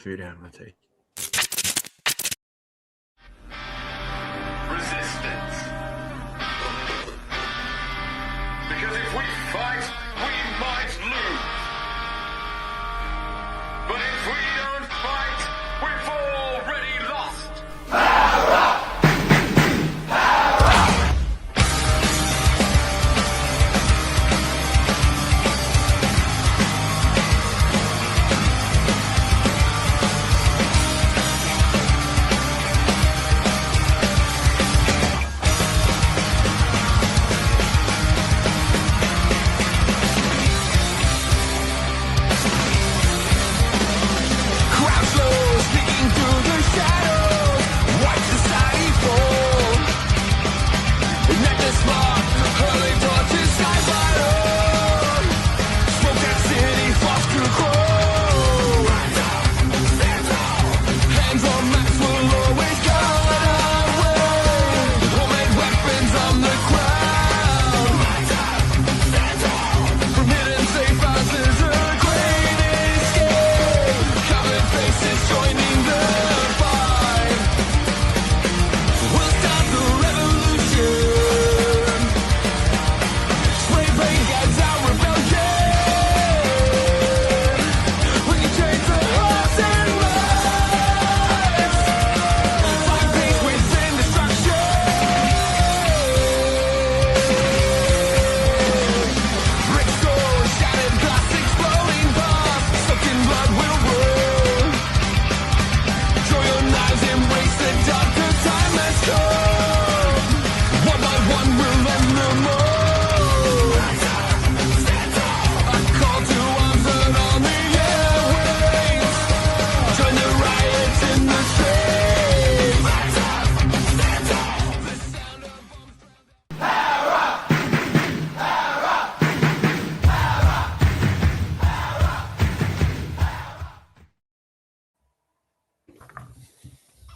food out of my teeth. Resistance. Because if we fight, we might lose. But if we don't fight, we've already lost. Parra!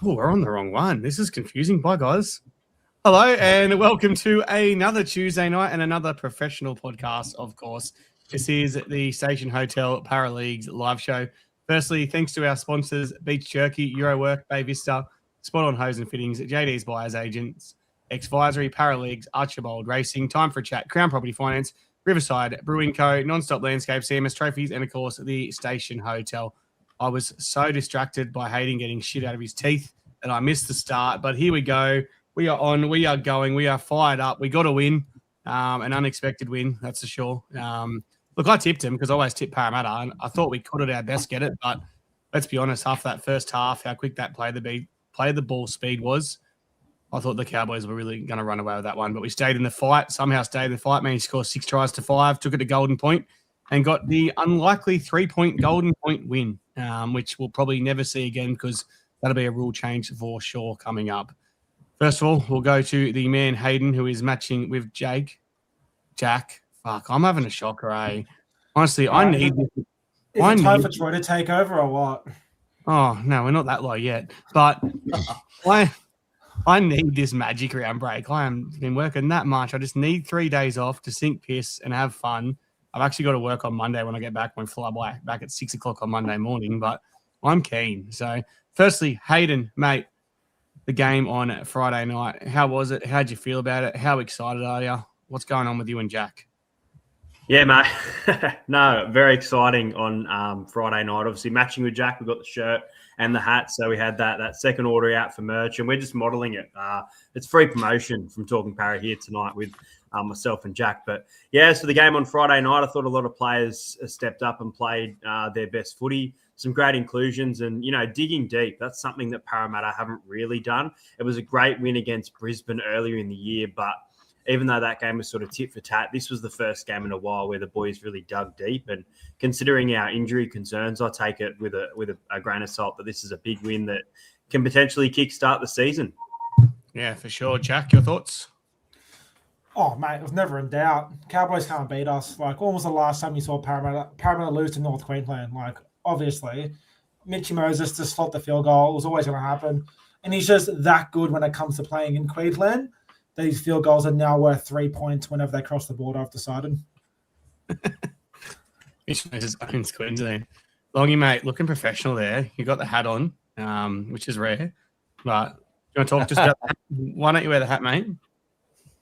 Oh, we're on the wrong one. This is confusing. Bye, guys. Hello, and welcome to another Tuesday night and another professional podcast, of course. This is the Station Hotel Parra Leagues live show. Firstly, thanks to our sponsors, Beach Jerky, Eurowork, Bay Vista, Spot On Hose and Fittings, JD's Buyers Agents, Exvisory, Parra Leagues, Archibald Racing, Time for a Chat, Crown Property Finance, Riverside, Brewing Co., Nonstop Landscape, CMS Trophies, and, of course, the Station Hotel. I was so distracted by Hayden getting shit out of his teeth that I missed the start. But here we go. We are on. We are going. We are fired up. We got a win, an unexpected win, that's for sure. Look, I tipped him because I always tip Parramatta, and I thought we could at our best get it. But let's be honest, after that first half, how quick that play the ball speed was, I thought the Cowboys were really going to run away with that one. But we stayed in the fight, somehow stayed in the fight. Man, he scored 6 tries to 5, took it to Golden Point, and got the unlikely 3-point Golden Point win, which we'll probably never see again because that'll be a rule change for sure coming up. First of all, we'll go to the man Hayden, who is matching with Jack. Fuck, I'm having a shocker, eh? Honestly, I need this. Is it time for Troy to take over or what? Oh, no, we're not that low yet. But I need this magic round break. I have been working that much. I just need 3 days off to sink piss and have fun. I've actually got to work on Monday when I get back, when fly back at 6 o'clock on Monday morning, but I'm keen. So, firstly, Hayden, mate, the game on Friday night, how was it? How'd you feel about it? How excited are you? What's going on with you and Jack? Yeah, mate. No, very exciting on Friday night. Obviously, matching with Jack, we got the shirt and the hat, so we had that second order out for merch, and we're just modelling it. It's free promotion from Talking Parra here tonight with myself and Jack. But, yeah, so the game on Friday night, I thought a lot of players stepped up and played their best footy. Some great inclusions and, digging deep. That's something that Parramatta haven't really done. It was a great win against Brisbane earlier in the year, but even though that game was sort of tit for tat, this was the first game in a while where the boys really dug deep. And considering our injury concerns, I take it with a grain of salt that this is a big win that can potentially kickstart the season. Yeah, for sure. Jack, your thoughts? Oh, mate, it was never in doubt. Cowboys can't beat us. Like, when was the last time you saw Parramatta lose to North Queensland? Like, obviously, Mitchy Moses to slot the field goal. It was always going to happen. And he's just that good when it comes to playing in Queensland. These field goals are now worth 3 points whenever they cross the border, I've decided. Mitch Moses owns Queensland. Longy, mate, looking professional there. You got the hat on, which is rare. But do you want to talk just about that? Why don't you wear the hat, mate?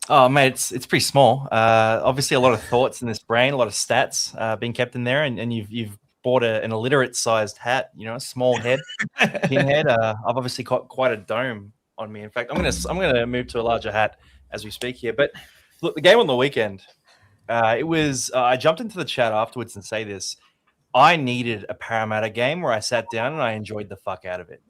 Oh, mate, it's pretty small. Obviously, a lot of thoughts in this brain, a lot of stats being kept in there, and you've bought an illiterate-sized hat. A small head, pinhead. I've obviously got quite a dome on me. In fact, I'm gonna move to a larger hat as we speak here. But look, the game on the weekend, it was. I jumped into the chat afterwards and say this. I needed a Parramatta game where I sat down and I enjoyed the fuck out of it.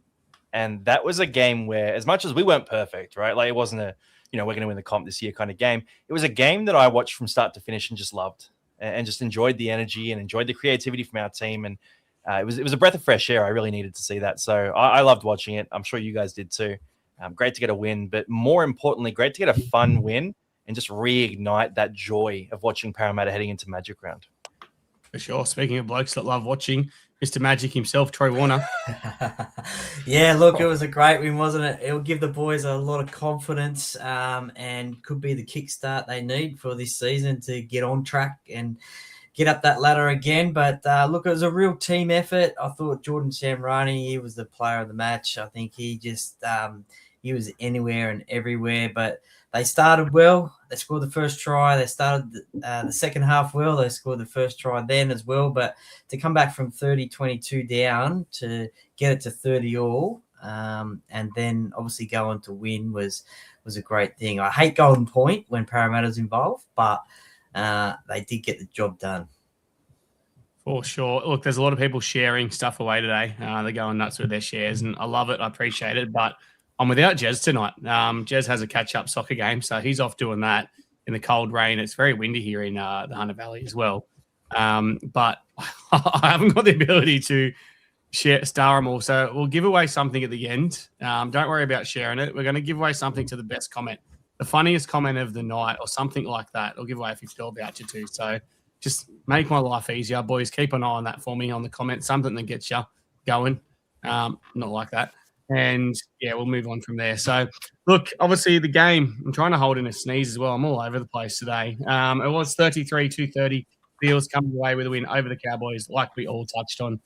And that was a game where, as much as we weren't perfect, right? Like it wasn't we're going to win the comp this year kind of game. It was a game that I watched from start to finish and just loved and just enjoyed the energy and enjoyed the creativity from our team. And it was a breath of fresh air. I really needed to see that. So I loved watching it. I'm sure you guys did too. Great to get a win, but more importantly, great to get a fun win and just reignite that joy of watching Parramatta heading into Magic Round. For sure. Speaking of blokes that love watching, Mr. Magic himself, Troy Warner. Yeah, look, it was a great win, wasn't it? It will give the boys a lot of confidence and could be the kickstart they need for this season to get on track and get up that ladder again. But look, it was a real team effort. I thought Jordan Samrani, he was the player of the match. I think he just he was anywhere and everywhere. But they started well. They scored the first try. They started the second half well. They scored the first try then as well. But to come back from 30-22 down to get it to 30 all and then obviously go on to win was a great thing. I hate Golden Point when Parramatta's involved, but they did get the job done. For sure. Look, there's a lot of people sharing stuff away today. They're going nuts with their shares, and I love it. I appreciate it. But I'm without Jez tonight. Jez has a catch-up soccer game, so he's off doing that in the cold rain. It's very windy here in the Hunter Valley as well. But I haven't got the ability to star them all. So we'll give away something at the end. Don't worry about sharing it. We're going to give away something to the best comment, the funniest comment of the night or something like that. I'll give away a $50 voucher too. So just make my life easier, boys. Keep an eye on that for me on the comments, something that gets you going. Not like that. And, yeah, we'll move on from there. So, look, obviously the game, I'm trying to hold in a sneeze as well. I'm all over the place today. It was 33-230. Beals coming away with a win over the Cowboys, like we all touched on.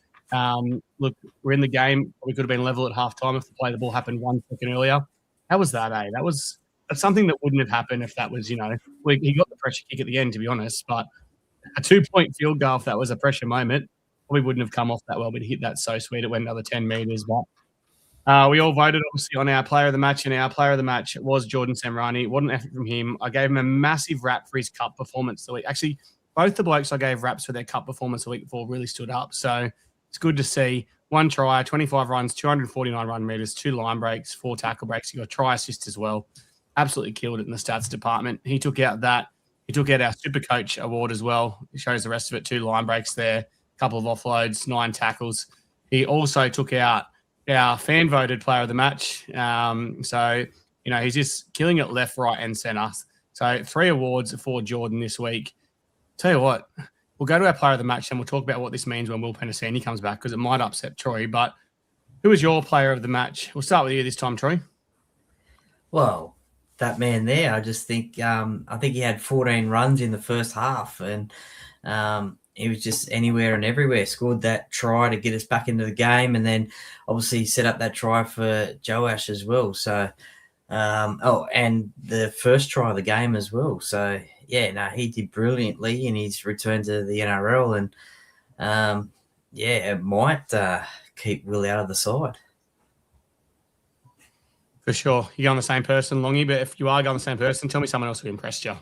Look, we're in the game. We could have been level at halftime if the play the ball happened 1 second earlier. How was that, eh? That's something that wouldn't have happened if that was, he got the pressure kick at the end, to be honest. But a 2-point field goal, if that was a pressure moment, probably wouldn't have come off that well. But hit that so sweet. It went another 10 metres. But we all voted, obviously, on our player of the match, and our player of the match was Jordan Samrani. What an effort from him. I gave him a massive rap for his cup performance the week. Actually, both the blokes I gave raps for their cup performance the week before really stood up. So it's good to see. 1 try, 25 runs, 249 run meters, 2 line breaks, 4 tackle breaks. He got try assist as well. Absolutely killed it in the stats department. He took out that. He took out our Super Coach award as well. He shows the rest of it. 2 line breaks there, a couple of offloads, 9 tackles. He also took out our fan-voted player of the match. So, he's just killing it left, right, and centre. So 3 awards for Jordan this week. Tell you what, we'll go to our player of the match and we'll talk about what this means when Will Penasini comes back because it might upset Troy. But who was your player of the match? We'll start with you this time, Troy. Well, that man there, I just think I think he had 14 runs in the first half and he was just anywhere and everywhere. Scored that try to get us back into the game and then obviously set up that try for Joash as well. So, and the first try of the game as well. So, yeah, no, he did brilliantly in his return to the NRL and, it might keep Will out of the side. For sure. You're on the same person, Longy, but if you are going the same person, tell me someone else who impressed you.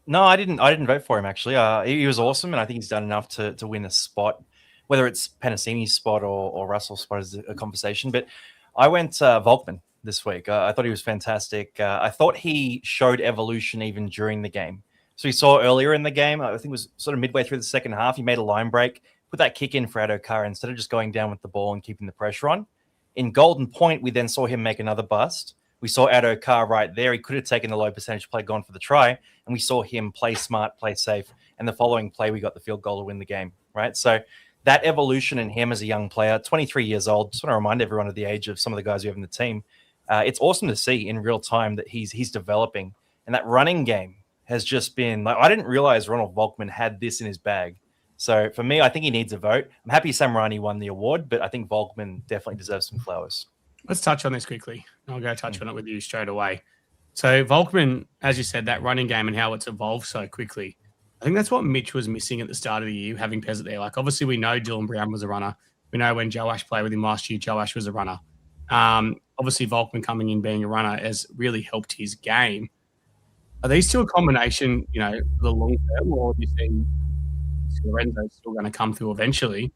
No, I didn't vote for him, actually. He was awesome, and I think he's done enough to win a spot, whether it's Penasini's spot or Russell's spot is a conversation. But I went Volkman this week. I thought he was fantastic. I thought he showed evolution even during the game. So we saw earlier in the game, I think it was sort of midway through the second half, he made a line break, put that kick in for Addo-Carr instead of just going down with the ball and keeping the pressure on. In Golden Point, we then saw him make another bust. We saw Addo-Carr right there. He could have taken the low percentage play, gone for the try, and we saw him play smart, play safe. And the following play, we got the field goal to win the game, right? So that evolution in him as a young player, 23 years old, just want to remind everyone of the age of some of the guys we have in the team. It's awesome to see in real time that he's developing. And that running game has just been, like, I didn't realize Ronald Volkman had this in his bag. So for me, I think he needs a vote. I'm happy Samarani won the award, but I think Volkman definitely deserves some flowers. Let's touch on this quickly. I'll go touch on it with you straight away. So Volkman, as you said, that running game and how it's evolved so quickly. I think that's what Mitch was missing at the start of the year, having Peasant there. Like, obviously, we know Dylan Brown was a runner. We know when Joe Ash played with him last year, Joe Ash was a runner. Obviously, Volkman coming in being a runner has really helped his game. Are these two a combination, for the long term, or do you think Lorenzo's still going to come through eventually?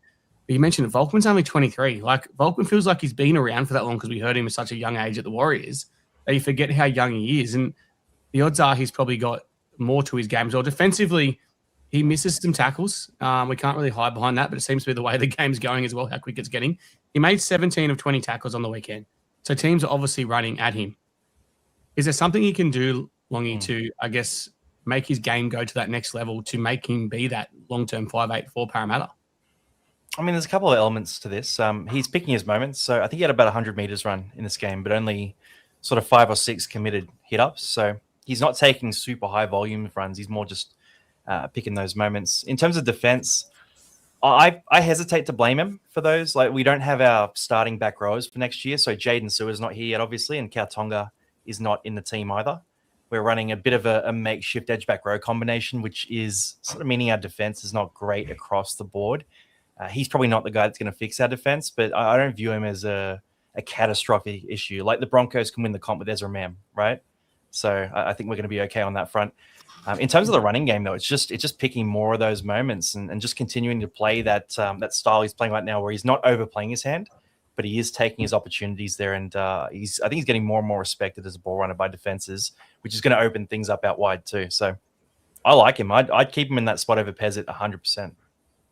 But you mentioned that Volkman's only 23. Like, Volkman feels like he's been around for that long because we heard him at such a young age at the Warriors that you forget how young he is. And the odds are he's probably got more to his game as well. Defensively, he misses some tackles. We can't really hide behind that, but it seems to be the way the game's going as well, how quick it's getting. He made 17 of 20 tackles on the weekend. So teams are obviously running at him. Is there something he can do, Longy, to, I guess, make his game go to that next level to make him be that long-term 5'8" for Parramatta? I mean, there's a couple of elements to this. He's picking his moments. So I think he had about 100 meters run in this game, but only sort of 5 or 6 committed hit-ups. So he's not taking super high volume of runs. He's more just picking those moments. In terms of defense, I hesitate to blame him for those. Like, we don't have our starting back rowers for next year. So Jaden Sewer's not here yet, obviously, and Kautonga is not in the team either. We're running a bit of a makeshift edge back row combination, which is sort of meaning our defense is not great across the board. He's probably not the guy that's going to fix our defense, but I don't view him as a catastrophic issue. Like, the Broncos can win the comp with Ezra Mam, right? So I think we're going to be okay on that front. In terms of the running game, though, it's just picking more of those moments and just continuing to play that style he's playing right now, where he's not overplaying his hand, but he is taking his opportunities there. And I think he's getting more and more respected as a ball runner by defenses, which is going to open things up out wide too. So I like him. I'd keep him in that spot over Pez at 100%.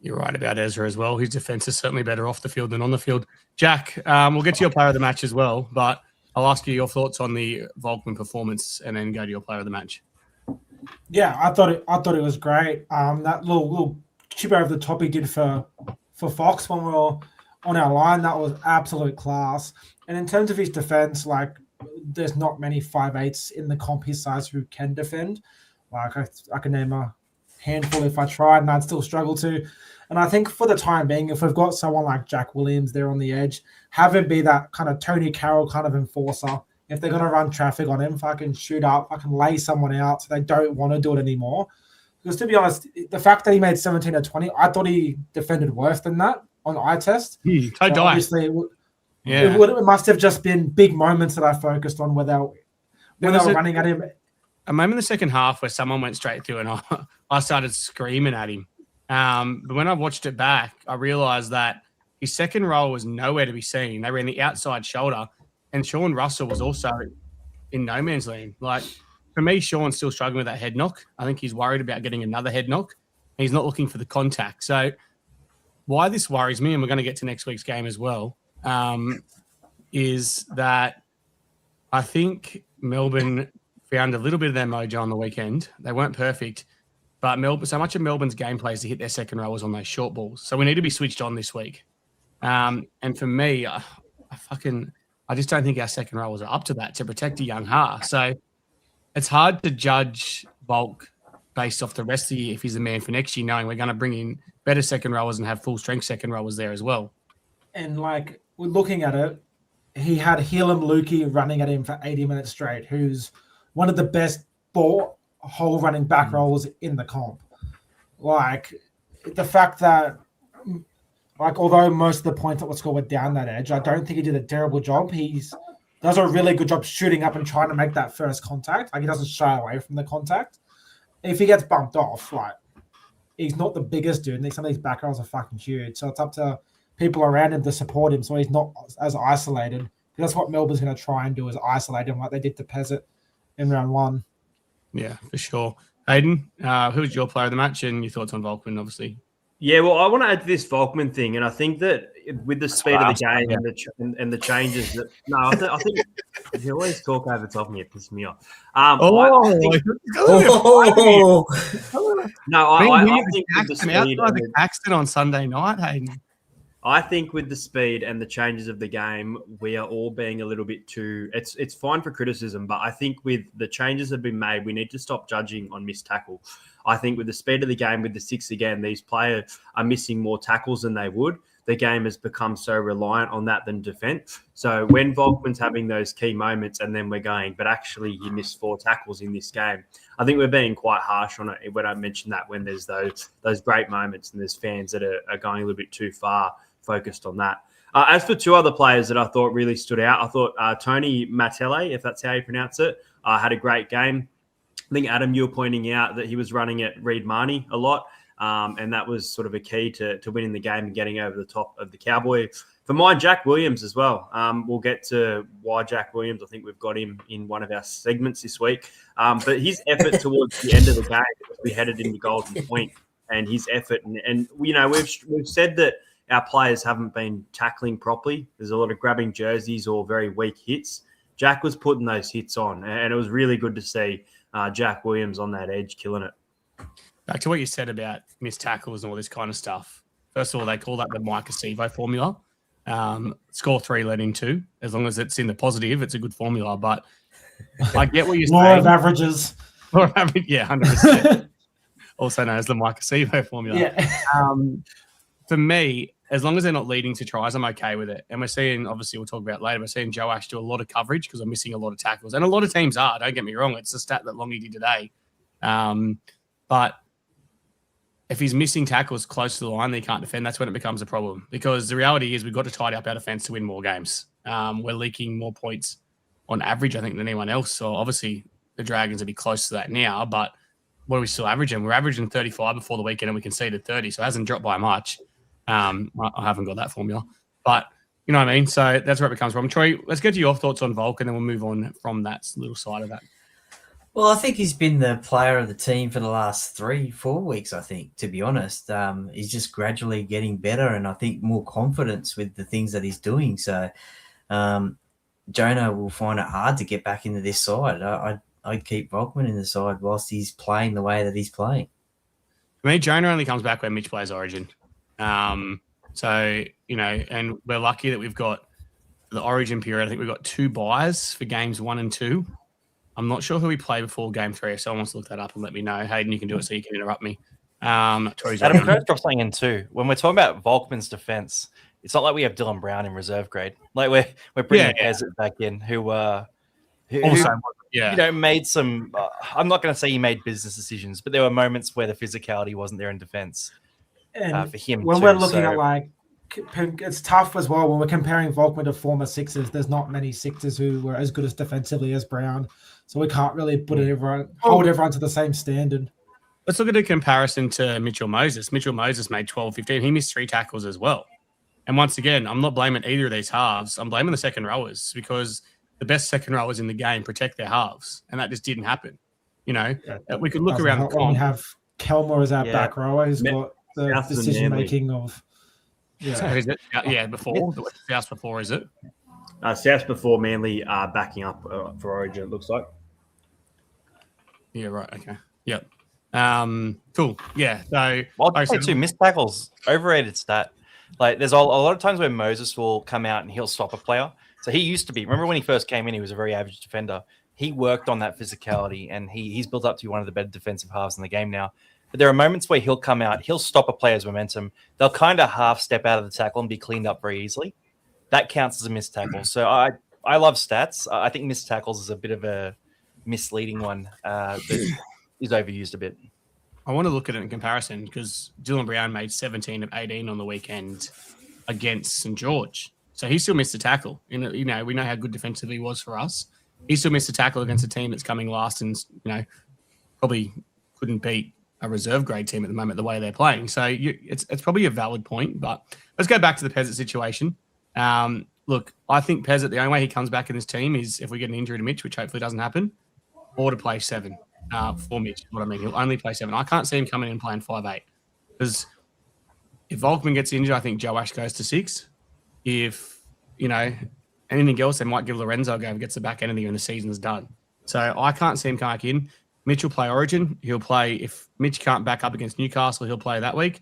You're right about Ezra as well. His defense is certainly better off the field than on the field. Jack, we'll get to your player of the match as well, but I'll ask you your thoughts on the Volkman performance and then go to your player of the match. Yeah, I thought it was great. That little chip over the top he did for Fox when we were on our line, that was absolute class. And in terms of his defense, like, there's not many 5'8" in the comp his size who can defend. Like, I can name a handful if I tried, and I'd still struggle to. And I think for the time being, if we've got someone like Jack Williams there on the edge, have him be that kind of Tony Carroll kind of enforcer. If they're going to run traffic on him, fucking shoot up, I can lay someone out so they don't want to do it anymore. Because to be honest, the fact that he made 17 or 20, I thought he defended worse than that on eye test. Obviously, it must have just been big moments that I focused on where they were running at him. A moment in the second half where someone went straight through and I started screaming at him. But when I watched it back, I realized that his second roll was nowhere to be seen. They ran the outside shoulder, and Sean Russell was also in no man's land. Like, for me, Sean's still struggling with that head knock. I think he's worried about getting another head knock. He's not looking for the contact. So why this worries me, and we're going to get to next week's game as well, is that I think Melbourne found a little bit of their mojo on the weekend. They weren't perfect, but so much of Melbourne's gameplay is to hit their second rowers on those short balls. So we need to be switched on this week. And for me, I just don't think our second rowers are up to that to protect a young Ha. So it's hard to judge Volk based off the rest of the year if he's the man for next year, knowing we're going to bring in better second rowers and have full strength second rowers there as well. And like, we're looking at it, he had Helam Lukey running at him for 80 minutes straight, who's one of the best ball hole running back rollers in the comp. Like, the fact that, like, although most of the points that were scored were down that edge, I don't think he did a terrible job. He does a really good job shooting up and trying to make that first contact. Like, he doesn't shy away from the contact. If he gets bumped off, like, he's not the biggest dude. And some of these back rows are fucking huge. So it's up to people around him to support him so he's not as isolated. That's what Melbourne's going to try and do, is isolate him like they did to Peasant in round 1. Yeah, for sure. Hayden, who's your player of the match and your thoughts on Volkman, obviously? Yeah, well, I want to add to this Volkman thing, and I think that with the speed of the game and the changes that I think you always talk over the top of me, it pisses me off. I think with the speed the Caxton on Sunday night, Hayden. I think with the speed and the changes of the game, we are all being a little bit too. It's fine for criticism, but I think with the changes that have been made, we need to stop judging on missed tackle. I think with the speed of the game, with the 6 again, these players are missing more tackles than they would. The game has become so reliant on that than defence. So when Volkman's having those key moments and then we're going, but actually he missed 4 tackles in this game, I think we're being quite harsh on it when I mention that, when there's those great moments and there's fans that are going a little bit too far focused on that. As for 2 other players that I thought really stood out, I thought Tony Matele, if that's how you pronounce it, had a great game. I think, Adam, you were pointing out that he was running at Reed Marnie a lot. And that was sort of a key to winning the game and getting over the top of the Cowboys. For mine, Jack Williams as well. We'll get to why Jack Williams. I think we've got him in one of our segments this week. But his effort towards the end of the game, we headed into Golden Point, and his effort. And you know, we've said that our players haven't been tackling properly. There's a lot of grabbing jerseys or very weak hits. Jack was putting those hits on, and it was really good to see Jack Williams on that edge killing it. Back to what you said about missed tackles and all this kind of stuff. First of all, they call that the Mike Acevo formula. Score 3, let in 2. As long as it's in the positive, it's a good formula. But I get what you're saying. Law of averages. Law of average, yeah, 100%. Also known as the Mike Acevo formula. Yeah. For me, as long as they're not leading to tries, I'm okay with it. And we're seeing, obviously, we'll talk about later, we're seeing Joe Ash do a lot of coverage because I'm missing a lot of tackles. And a lot of teams are, don't get me wrong. It's a stat that Longy did today. But if he's missing tackles close to the line that he can't defend, that's when it becomes a problem. Because the reality is we've got to tidy up our defense to win more games. We're leaking more points on average, I think, than anyone else. So obviously the Dragons will be close to that now. But what are we still averaging? We're averaging 35 before the weekend and we conceded 30. So it hasn't dropped by much. I haven't got that formula. But you know what I mean? So that's where it becomes a problem. Troy, let's get to your thoughts on Volk and then we'll move on from that little side of that. Well, I think he's been the player of the team for the last 3-4 weeks, I think, to be honest. He's just gradually getting better and I think more confidence with the things that he's doing. So Jonah will find it hard to get back into this side. I'd keep Volkman in the side whilst he's playing the way that he's playing. For me, Jonah only comes back when Mitch plays Origin. So, you know, and we're lucky that we've got the Origin period. I think we've got 2 buys for games 1 and 2. I'm not sure who we play before game 3. If someone wants to look that up and let me know. Hayden, you can do it so you can interrupt me. Adam, can I drop something in too? When we're talking about Volkman's defense, it's not like we have Dylan Brown in reserve grade. Like we're bringing Ezet back in, who made some. I'm not going to say he made business decisions, but there were moments where the physicality wasn't there in defense for him. When we're looking at like, it's tough as well when we're comparing Volkman to former Sixers. There's not many Sixers who were as good as defensively as Brown. So we can't really hold everyone to the same standard. Let's look at a comparison to Mitchell Moses. Mitchell Moses made 12-15. He missed 3 tackles as well. And once again, I'm not blaming either of these halves. I'm blaming the second rowers because the best second rowers in the game protect their halves. And that just didn't happen. You know, we could look around the comp. We have Kelmore as our back rower who's got the decision-making of... Yeah. So is it? Yeah, before. South before, is it? South before Manly backing up for Origin, it looks like. Yeah, right. Okay. Yep. Cool. Yeah. So, I'll say too, missed tackles, overrated stat. Like, there's a lot of times where Moses will come out and he'll stop a player. So he used to be. Remember when he first came in, he was a very average defender. He worked on that physicality, and he's built up to be one of the better defensive halves in the game now. But there are moments where he'll come out, he'll stop a player's momentum. They'll kind of half step out of the tackle and be cleaned up very easily. That counts as a missed tackle. So I love stats. I think missed tackles is a bit of a misleading one that is overused a bit. I want to look at it in comparison because Dylan Brown made 17 of 18 on the weekend against St. George. So he still missed a tackle. You know, we know how good defensively he was for us. He still missed a tackle against a team that's coming last and, you know, probably couldn't beat a reserve grade team at the moment the way they're playing. So it's probably a valid point. But let's go back to the Pezzett situation. Look, I think Pezzett, the only way he comes back in this team is if we get an injury to Mitch, which hopefully doesn't happen, or to play 7 for Mitch. What I mean, he'll only play 7. I can't see him coming in and playing 5'8", because if Volkman gets injured, I think Joe Ash goes to 6. If, you know, anything else, they might give Lorenzo a go and gets the back end of the year and the season's done. So I can't see him come back in. Mitch will play Origin. He'll play, if Mitch can't back up against Newcastle, he'll play that week.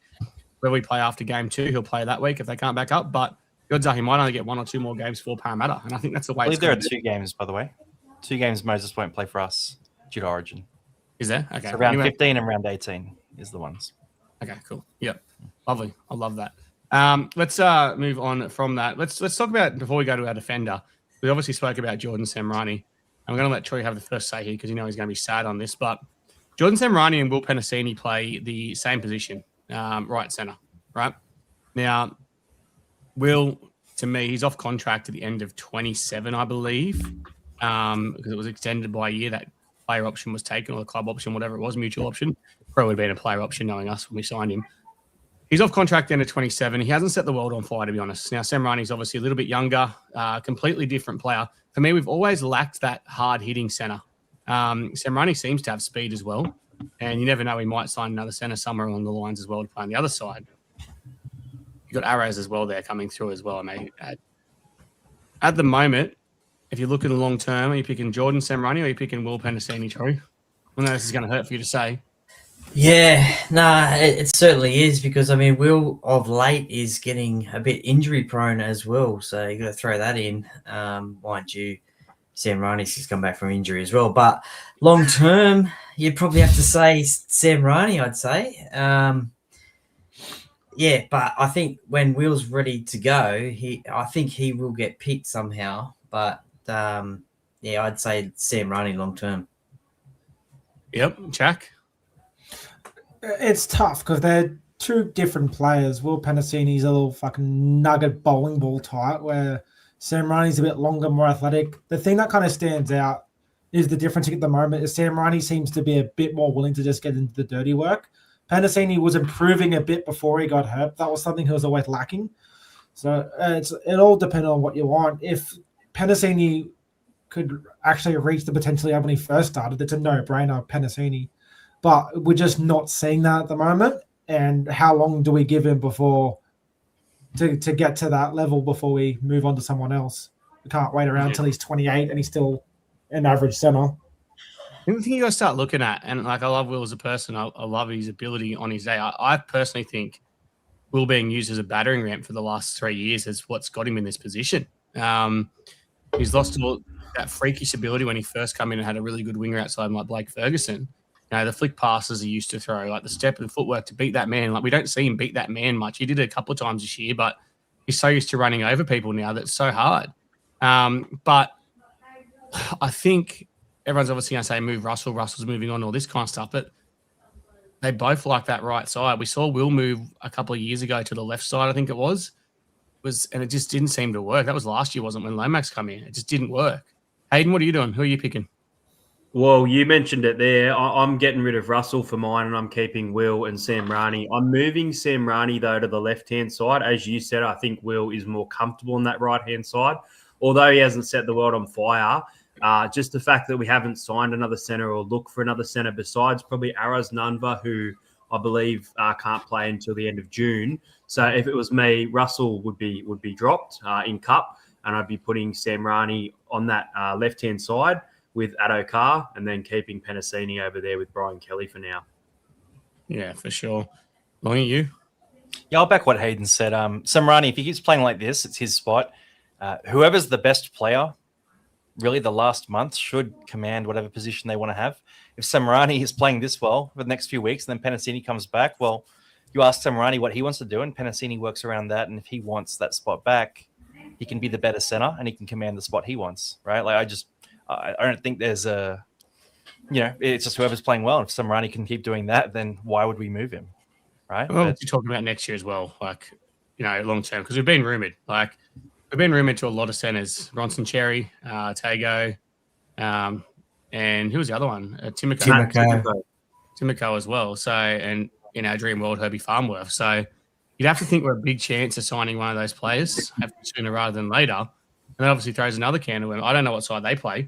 Where we play after game 2, he'll play that week if they can't back up. But the odds are he might only get 1 or 2 more games for Parramatta. And I think that's the way I believe there are 2 games, by the way. 2 games Moses won't play for us due to Origin. Is there? Okay. So round Anyway. 15 and round 18 is the ones. Okay, cool. Yep. Lovely. I love that. Let's move on from that. Let's talk about, before we go to our defender, we obviously spoke about Jordan Samrani. I'm going to let Troy have the first say here because he's going to be sad on this. But Jordan Samrani and Will Penasini play the same position, right centre, right? Now, Will, to me, he's off contract at the end of 27, I believe, because it was extended by a year. That player option was taken, or the club option, whatever it was, mutual option. Probably would have been a player option knowing us when we signed him. He's off contract end of 27. He hasn't set the world on fire, to be honest. Now, Sam Rani's obviously a little bit younger, completely different player. For me, we've always lacked that hard-hitting centre. Sam Rani seems to have speed as well, and you never know, he might sign another centre somewhere along the lines as well to play on the other side. You've got arrows as well there coming through as well, I may add. At the moment, if you look at the long term, are you picking Jordan Samrani or are you picking Will Penasini, Troy? I know this is going to hurt for you to say. Yeah, it certainly is because, I mean, Will of late is getting a bit injury prone as well. So you got to throw that in. Mind you, Sam Rani's just come back from injury as well. But long term, you'd probably have to say Sam Rani, I'd say. Yeah, but I think when Will's ready to go, I think he will get picked somehow. But, yeah, I'd say Sam Rani long term. Yep, Jack. It's tough because they're two different players. Will Penasini's a little fucking nugget bowling ball type, where Sam Rani's a bit longer, more athletic. The thing that kind of stands out is the difference at the moment is Sam Rani seems to be a bit more willing to just get into the dirty work. Penasini was improving a bit before he got hurt. That was something he was always lacking. So it all depends on what you want. If Penasini could actually reach the potential when he first started, it's a no-brainer, Penasini. But we're just not seeing that at the moment. And how long do we give him before to get to that level before we move on to someone else? We can't wait around until he's 28 and he's still an average center. The thing you got to start looking at, and like I love Will as a person, I love his ability on his day. I personally think Will being used as a battering ram for the last 3 years is what's got him in this position. He's lost all that freakish ability when he first came in and had a really good winger outside like Blake Ferguson. You know, the flick passes he used to throw, like the step and footwork to beat that man. Like we don't see him beat that man much. He did it a couple of times this year, but he's so used to running over people now that it's so hard. But I think everyone's obviously going to say move Russell. Russell's moving on, all this kind of stuff. But they both like that right side. We saw Will move a couple of years ago to the left side, I think it was, and it just didn't seem to work. That was last year, wasn't it, when Lomax come in? It just didn't work. Hayden, what are you doing? Who are you picking? Well, you mentioned it there. I'm getting rid of Russell for mine, and I'm keeping Will and Sam Rani. I'm moving Sam Rani, though, to the left-hand side. As you said, I think Will is more comfortable on that right-hand side. Although he hasn't set the world on fire, just the fact that we haven't signed another centre or looked for another centre besides probably Aras Nunva, who I believe can't play until the end of June. So if it was me, Russell would be dropped in Cup, and I'd be putting Sam Rani on that left-hand side with Addo Carr, and then keeping Penasini over there with Brian Kelly for now. Yeah, for sure. Longy, you? Yeah, I'll back what Hayden said. Samrani, if he keeps playing like this, it's his spot. Whoever's the best player, really the last month, should command whatever position they want to have. If Samrani is playing this well for the next few weeks, and then Penasini comes back, well, you ask Samrani what he wants to do, and Penasini works around that. And if he wants that spot back, he can be the better center, and he can command the spot he wants, right? Like I don't think there's a, it's just whoever's playing well. If Samrani can keep doing that, then why would we move him, right? Well, you're talking about next year as well, like, long term, because we've been rumoured. Like, we've been rumoured to a lot of centres. Bronson Cherry, Tago, and who was the other one? Timoko as well. So, and in our dream world, Herbie Farmworth. So you'd have to think we're a big chance of signing one of those players sooner rather than later. And that obviously throws another candle in. I don't know what side they play.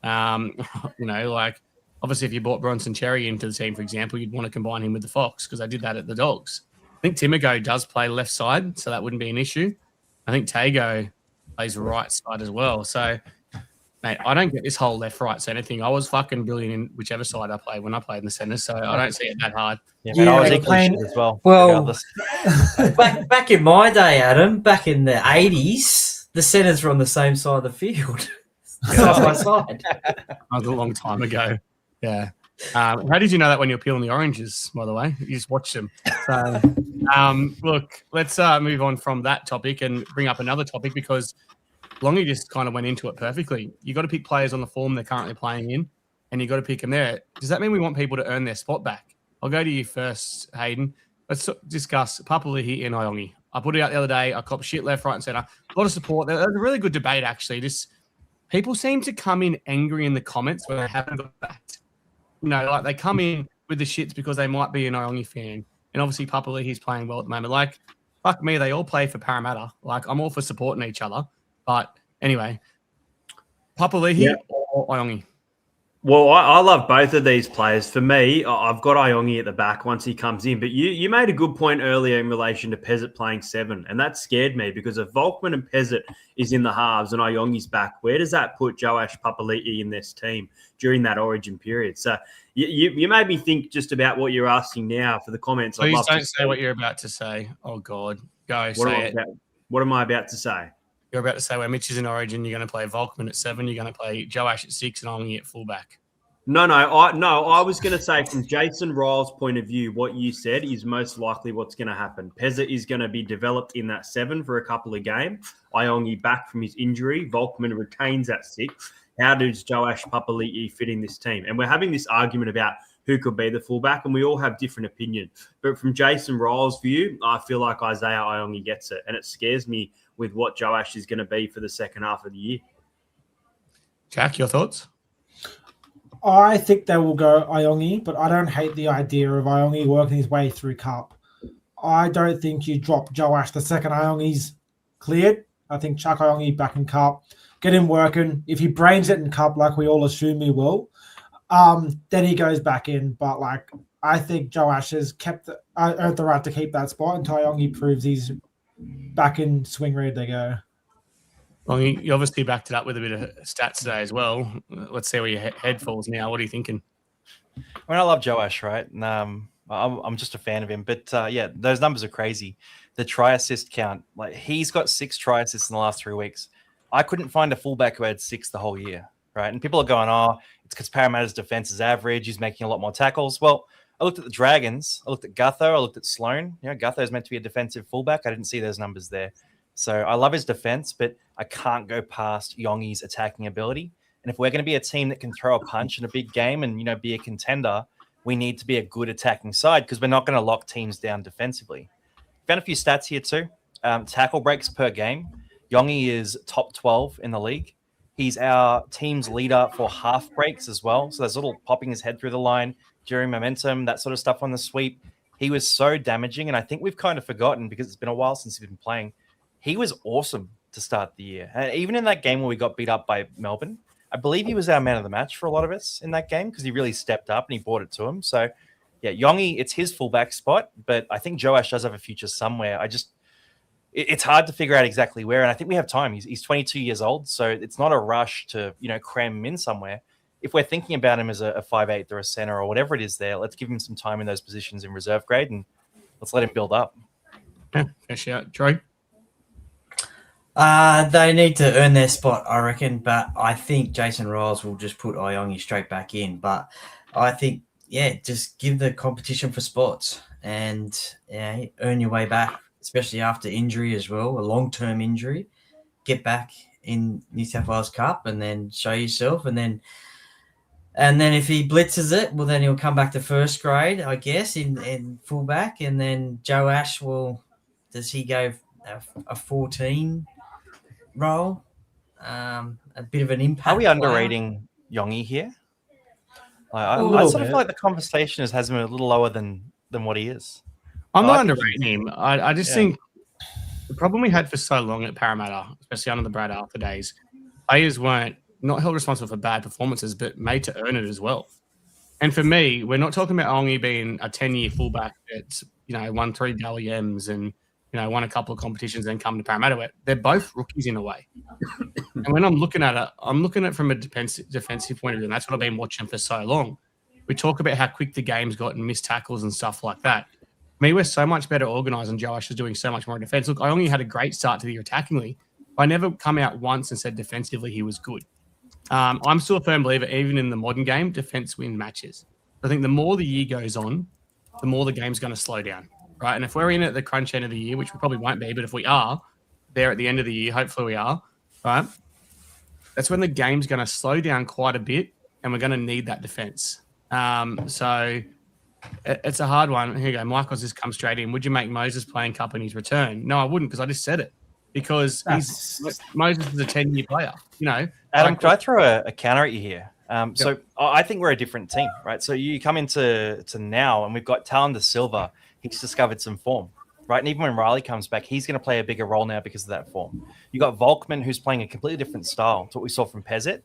Obviously if you brought Bronson Cherry into the team, for example, you'd want to combine him with the Fox because I did that at the Dogs. I think Timoko does play left side, so that wouldn't be an issue. I think Tago plays right side as well. So, mate, I don't get this whole left-right centre thing. I was fucking brilliant in whichever side I played when I played in the centre, so I don't see it that hard. Yeah, I was equally shit as well. Well, back in my day, Adam, back in the 80s, the centres were on the same side of the field, side by side. That was a long time ago. Yeah. How did you know that when you're peeling the oranges, by the way? You just watched them. So, look, let's move on from that topic and bring up another topic because Longy just kind of went into it perfectly. You got to pick players on the form they're currently playing in, and you got to pick them there. Does that mean we want people to earn their spot back? I'll go to you first, Hayden. Let's discuss Papali'i and Iongi. I put it out the other day. I copped shit left, right, and centre. A lot of support. There's a really good debate, actually. Just people seem to come in angry in the comments when they haven't got backed. Like they come in with the shits because they might be an Iongi fan. And obviously, Papali'i's playing well at the moment. Like, fuck me, they all play for Parramatta. Like, I'm all for supporting each other. But anyway, Papali'i or Iongi? Well, I love both of these players. For me, I've got Iongi at the back once he comes in. But you made a good point earlier in relation to Pezzett playing 7, and that scared me because if Volkman and Pezzett is in the halves and Iongi's back, where does that put Joash Papali'i in this team during that origin period? So you made me think just about what you're asking now for the comments. Please don't say what you're about to say. Oh, God. Go say it. What am I about to say? You're about to say where Mitch is in origin, you're going to play Volkman at 7, you're going to play Joash at 6, and Iongi at fullback. No. I was going to say from Jason Ryle's point of view, what you said is most likely what's going to happen. Pezzett is going to be developed in that 7 for a couple of games. Iongi back from his injury. Volkman retains at 6. How does Joash Papali'i fit in this team? And we're having this argument about who could be the fullback, and we all have different opinions. But from Jason Ryle's view, I feel like Isaiah Iongi gets it, and it scares me with what Joash is going to be for the second half of the year. Jack, your thoughts? I think they will go Iongi, but I don't hate the idea of Iongi working his way through Cup. I don't think you drop Joash the second Iongi's cleared. I think chuck Iongi back in Cup, get him working. If he brains it in Cup like we all assume he will, then he goes back in. But I think Joash has earned the right to keep that spot until Iongi proves he's back in swing ready to go. Well, you obviously backed it up with a bit of stats today as well. Let's see where your head falls now. What are you thinking? I mean, I love Joash, right? And, I'm just a fan of him. But, those numbers are crazy. The try assist count, he's got 6 try assists in the last 3 weeks. I couldn't find a fullback who had 6 the whole year, right? And people are going, it's because Parramatta's defense is average. He's making a lot more tackles. Well, I looked at the Dragons. I looked at Gutho. I looked at Sloan. Gutho is meant to be a defensive fullback. I didn't see those numbers there. So I love his defense, but I can't go past Yongi's attacking ability. And if we're going to be a team that can throw a punch in a big game and, be a contender, we need to be a good attacking side because we're not going to lock teams down defensively. Found a few stats here too. Tackle breaks per game. Yongi is top 12 in the league. He's our team's leader for half breaks as well. So there's a little popping his head through the line during momentum, that sort of stuff on the sweep. He was so damaging, and I think we've kind of forgotten because it's been a while since he's been playing. He was awesome to start the year. And even in that game where we got beat up by Melbourne, I believe he was our man of the match for a lot of us in that game because he really stepped up and he brought it to him. So, Yongi, it's his fullback spot, but I think Joash does have a future somewhere. It's hard to figure out exactly where, and I think we have time. He's 22 years old, so it's not a rush to, cram him in somewhere. If we're thinking about him as a 5'8" or a center or whatever it is there, let's give him some time in those positions in reserve grade and let's let him build up. Yeah, fair shout. Troy? They need to earn their spot, I reckon, but I think Jason Riles will just put Iongi straight back in. But I think, just give the competition for spots and earn your way back, especially after injury as well, a long-term injury. Get back in New South Wales Cup and then show yourself. And then if he blitzes it, well, then he'll come back to first grade, I guess, in fullback. And then Joash does he go a 14 role? A bit of an impact. Are we underrating Yongi here? I sort of feel like the conversation has him a little lower than what he is. I'm not underrating him. I just think the problem we had for so long at Parramatta, especially under the Brad Arthur days, players weren't not held responsible for bad performances, but made to earn it as well. And for me, we're not talking about Ongi being a 10-year fullback that's, won 3 Dally M's and, won a couple of competitions and come to Parramatta. They're both rookies in a way. And when I'm looking at it from a defensive point of view, and that's what I've been watching for so long. We talk about how quick the game's got and missed tackles and stuff like that. For me, we're so much better organised and Joash is doing so much more in defence. Look, I only had a great start to the year attackingly. I never come out once and said defensively he was good. I'm still a firm believer, even in the modern game, defence win matches. I think the more the year goes on, the more the game's going to slow down, right? And if we're in at the crunch end of the year, which we probably won't be, but if we are there at the end of the year, hopefully we are, right? That's when the game's going to slow down quite a bit, and we're going to need that defense. So it's a hard one. Here you go. Michael's just come straight in. Would you make Moses play in Cup in his return? No, I wouldn't, because I just said it. Because Moses is a 10-year player, you know. Adam, can I throw a counter at you here? So I think we're a different team, right? So you come into now, and we've got Talon de Silva. He's discovered some form, right? And even when Riley comes back, he's going to play a bigger role now because of that form. You got Volkman, who's playing a completely different style to what we saw from Pezzett.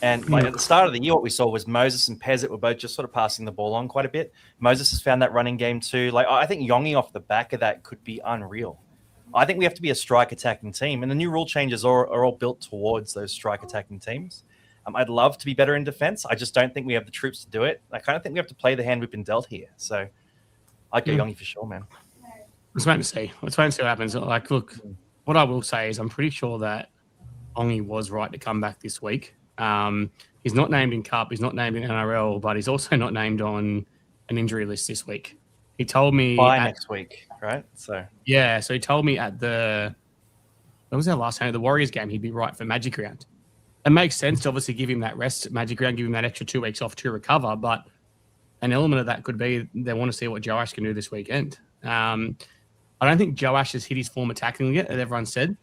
And like at the start of the year, what we saw was Moses and Pezzett were both just sort of passing the ball on quite a bit. Moses has found that running game too. Like I think Yongi off the back of that could be unreal. I think we have to be a strike attacking team, and the new rule changes are all built towards those strike attacking teams. I'd love to be better in defense. I just don't think we have the troops to do it. I kind of think we have to play the hand we've been dealt here. So I'd go Yongi for sure, man. Let's wait and see. Let's wait and see what happens. Like, look, what I will say is I'm pretty sure that Yongi was right to come back this week. He's not named in Cup. He's not named in NRL, but he's also not named on an injury list this week. He told me by next week, right? So yeah, so he told me at when was our last game? The Warriors game, he'd be right for Magic Round. It makes sense to obviously give him that rest at Magic Round, give him that extra 2 weeks off to recover, but an element of that could be they want to see what Joash can do this weekend. I don't think Joash has hit his form attacking yet, as everyone said.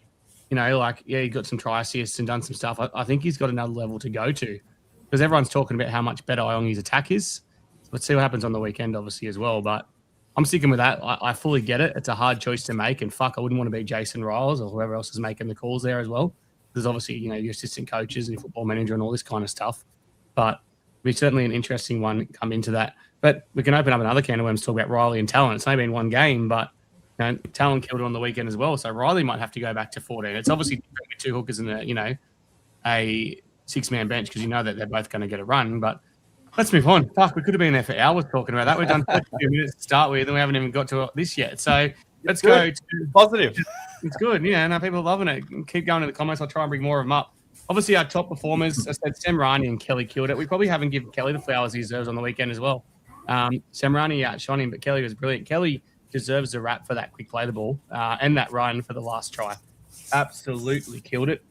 You know, like, yeah, he got some try assists and done some stuff. I think he's got another level to go to, because everyone's talking about how much better Iongi's attack is. So let's see what happens on the weekend, obviously, as well. But I'm sticking with that. I fully get it. It's a hard choice to make, and I wouldn't want to be Jason Riles or whoever else is making the calls there as well. There's obviously, you know, your assistant coaches and your football manager and all this kind of stuff. But it'll be certainly an interesting one come into that. But we can open up another can of worms, talk about Riley and Talon. It's only been one game, but you know, Talon killed it on the weekend as well. So Riley might have to go back to 14. It's obviously different with 2 hookers and a 6-man bench, because you know that they're both going to get a run. But let's move on. Fuck, we could have been there for hours talking about that. We've done 32 minutes to start with, and we haven't even got to this yet. So let's go to positive. It's good. Yeah, no, people are loving it. Keep going in the comments. I'll try and bring more of them up. Obviously, our top performers, I said Semrani and Kelly killed it. We probably haven't given Kelly the flowers he deserves on the weekend as well. Semrani outshone him, but Kelly was brilliant. Kelly deserves a rap for that quick play the ball and that run for the last try. Absolutely killed it,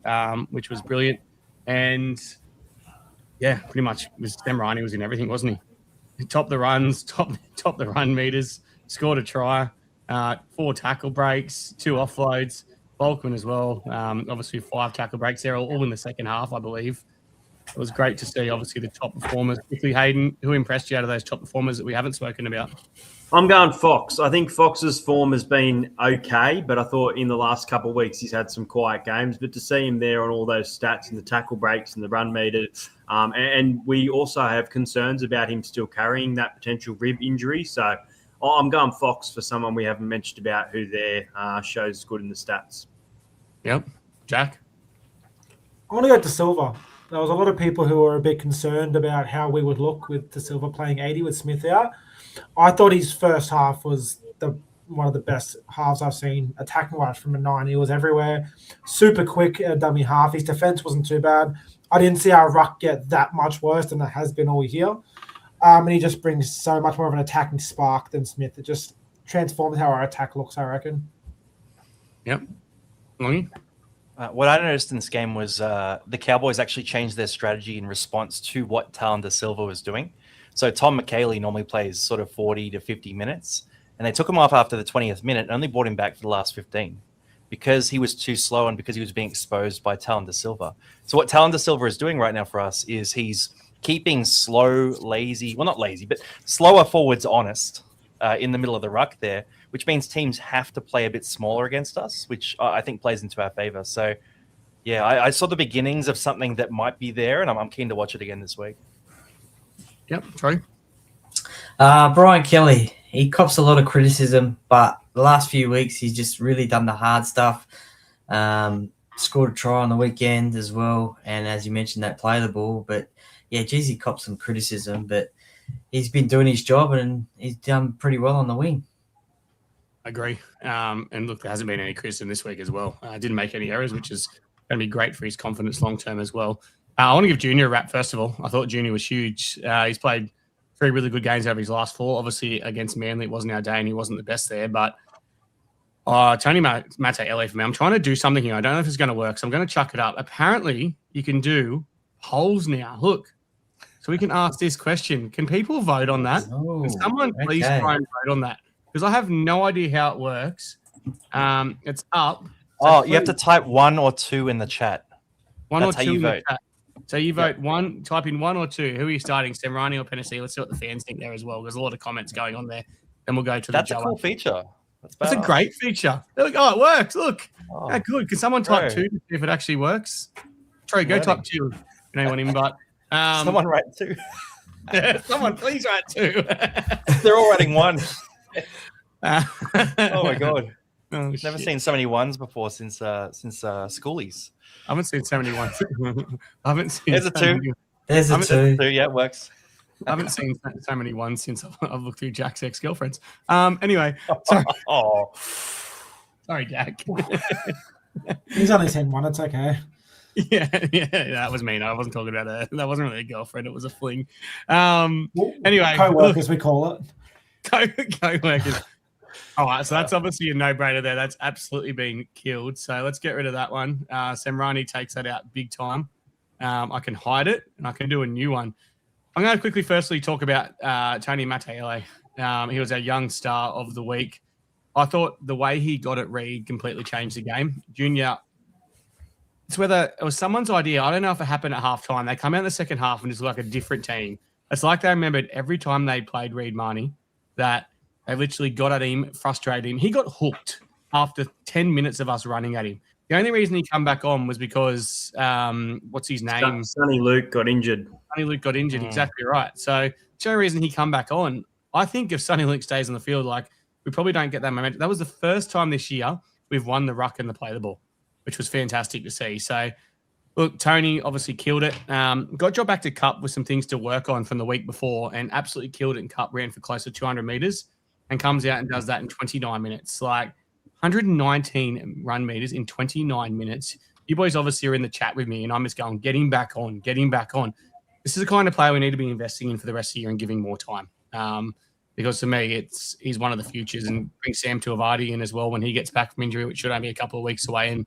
which was brilliant. And yeah, pretty much Semrani was in everything, wasn't he? He topped the runs, topped the run meters, scored a try, 4 tackle breaks, 2 offloads, Volkman as well. Obviously 5 tackle breaks there, all in the second half, I believe. It was great to see, obviously, the top performers. Quickly, Hayden, who impressed you out of those top performers that we haven't spoken about? I'm going Fox. I think Fox's form has been okay, but I thought in the last couple of weeks he's had some quiet games. But to see him there on all those stats and the tackle breaks and the run meters, and we also have concerns about him still carrying that potential rib injury. So I'm going Fox for someone we haven't mentioned about who there shows good in the stats. Yep. Jack? I want to go to Silva. There was a lot of people who were a bit concerned about how we would look with De Silva playing 80 with Smith out. I thought his first half was one of the best halves I've seen attacking-wise from a 9. He was everywhere, super quick at dummy half. His defense wasn't too bad. I didn't see our ruck get that much worse than it has been all year. And he just brings so much more of an attacking spark than Smith. It just transforms how our attack looks, I reckon. Yep. Longy? What I noticed in this game was the Cowboys actually changed their strategy in response to what Talon de Silva was doing. So Tom McKaylee normally plays sort of 40 to 50 minutes, and they took him off after the 20th minute and only brought him back for the last 15 because he was too slow and because he was being exposed by Talon de Silva. So what Talon de Silva is doing right now for us is he's keeping slow, lazy, well, not lazy, but slower forwards honest in the middle of the ruck there, which means teams have to play a bit smaller against us, which I think plays into our favor. So, yeah, I saw the beginnings of something that might be there, and I'm keen to watch it again this week. Yep, Troy. Brian Kelly, he cops a lot of criticism, but the last few weeks he's just really done the hard stuff. Scored a try on the weekend as well, and as you mentioned, that play the ball. But yeah, geez, he copped some criticism, but he's been doing his job and he's done pretty well on the wing. I agree. And look, there hasn't been any criticism this week as well. Didn't make any errors, which is going to be great for his confidence long term as well. I want to give Junior a rap first of all. I thought Junior was huge. He's played 3 really good games out of his last 4. Obviously, against Manly, it wasn't our day and he wasn't the best there. But Tony Mate LA for me. I'm trying to do something here. I don't know if it's going to work, so I'm going to chuck it up. Apparently, you can do polls now. Look. So we can ask this question. Can people vote on that? Can someone please try and vote on that? Because I have no idea how it works. It's up. So you have to type 1 or 2 in the chat. That's how you vote. So you vote 1, type in 1 or 2. Who are you starting, Semrani or Penasee? Let's see what the fans think there as well. There's a lot of comments going on there. Then we'll go to That's the a cool feature. That's a great feature. They're like, it works. Look. Oh, How good. Can someone type 2 to see if it actually works? Troy, go type 2 if anyone in, but someone write 2. Someone please write 2. They're all writing 1. Oh my god. Never seen so many 1s before since schoolies. I haven't seen so many 1s. I haven't seen There's a 2. There's a 2. Yeah, it works. I haven't seen so many 1s since I've looked through Jack's ex-girlfriends. Anyway, sorry. Sorry, Jack. He's only seen 1. It's okay. Yeah, that was me. No, I wasn't talking about her. That wasn't really a girlfriend. It was a fling. Anyway, co-workers, we call it. Co-workers. All right, so that's obviously a no-brainer there. That's absolutely been killed. So let's get rid of that one. Semrani takes that out big time. I can hide it, and I can do a new one. I'm going to quickly firstly talk about Tony Matele. He was our young star of the week. I thought the way he got it read completely changed the game. Junior, it's whether it was someone's idea. I don't know if it happened at halftime. They come out in the second half and it's like a different team. It's like they remembered every time they played Reed Marnie that they literally got at him, frustrated him. He got hooked after 10 minutes of us running at him. The only reason he come back on was because, what's his name? Sonny Luke got injured. Sonny Luke got injured, exactly right. So the only reason he come back on, I think if Sonny Luke stays on the field, like we probably don't get that momentum. That was the first time this year we've won the ruck and the play the ball, which was fantastic to see. So, look, Tony obviously killed it. Got dropped back to Cup with some things to work on from the week before and absolutely killed it in Cup, ran for close to 200 meters and comes out and does that in 29 minutes. Like 119 run meters in 29 minutes. You boys obviously are in the chat with me and I'm just going, get him back on. This is the kind of player we need to be investing in for the rest of the year and giving more time. Because to me, he's one of the futures, and bring Sam Tuivasa in as well when he gets back from injury, which should only be a couple of weeks away, and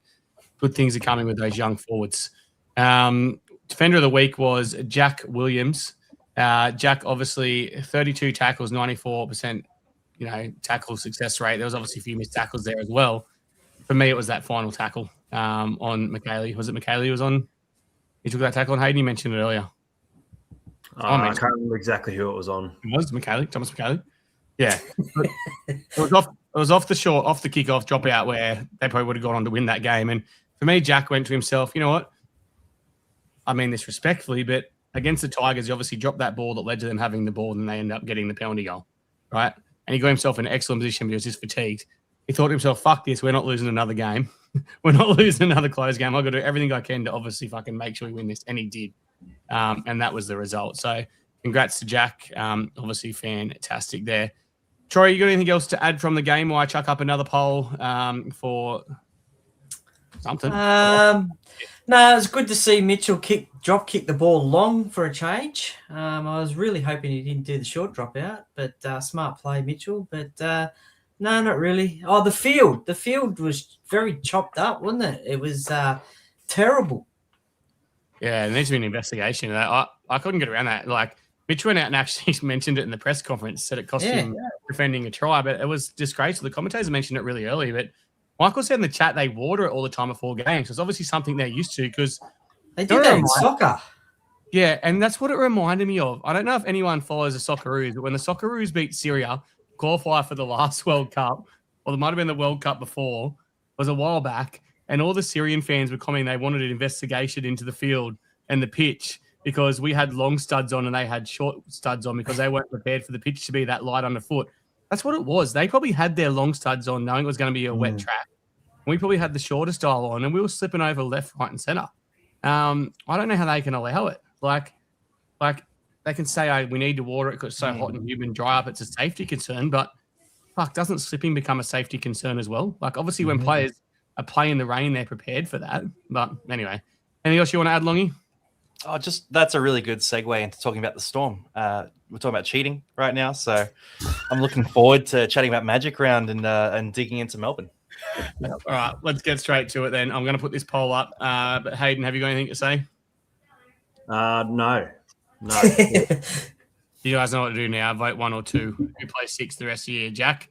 good things are coming with those young forwards. Defender of the week was Jack Williams. Jack, obviously, 32 tackles, 94%, tackle success rate. There was obviously a few missed tackles there as well. For me, it was that final tackle on McKaylee. Was it McKaylee who was on? He took that tackle on Hayden. You mentioned it earlier. I can't remember exactly who it was on. It was McKaylee, Thomas McKaylee. Yeah. It was off the kickoff drop out where they probably would have gone on to win that game. And for me, Jack went to himself, you know what? I mean this respectfully, but against the Tigers, he obviously dropped that ball that led to them having the ball, and they end up getting the penalty goal, right? And he got himself in an excellent position because he's fatigued. He thought to himself, fuck this, we're not losing another game. We're not losing another close game. I've got to do everything I can to obviously fucking make sure we win this. And he did. And that was the result. So congrats to Jack. Obviously fantastic there. Troy, you got anything else to add from the game while I chuck up another poll for something? No, it's good to see Mitchell drop kick the ball long for a change. I was really hoping he didn't do the short drop out, but smart play, Mitchell. But no, not really. Oh, the field was very chopped up, wasn't it? It was terrible. Yeah, there needs to be an investigation. I couldn't get around that. Like, Mitch went out and actually mentioned it in the press conference, said it cost him defending a try, but it was disgraceful. The commentators mentioned it really early, but Michael said in the chat they water it all the time before games. So it's obviously something they're used to because they do that in soccer. Yeah, and that's what it reminded me of. I don't know if anyone follows the Socceroos, but when the Socceroos beat Syria, qualify for the last World Cup, or there might have been the World Cup before, it was a while back, and all the Syrian fans were commenting they wanted an investigation into the field and the pitch because we had long studs on and they had short studs on because they weren't prepared for the pitch to be that light underfoot. That's what it was. They probably had their long studs on knowing it was going to be a wet track. We probably had the shorter style on and we were slipping over left, right, and center. I don't know how they can allow it. Like they can say, we need to water it because it's so hot and humid and dry up. It's a safety concern, but fuck, doesn't slipping become a safety concern as well? Like, obviously, when players are playing in the rain, they're prepared for that. But anyway, anything else you want to add, Longy? Oh, just that's a really good segue into talking about the Storm. We're talking about cheating right now, so I'm looking forward to chatting about Magic Round and digging into Melbourne. All right, let's get straight to it then. I'm going to put this poll up. But Hayden, have you got anything to say? No. You guys know what to do now. Vote 1 or 2. Who plays 6 the rest of the year? Jack?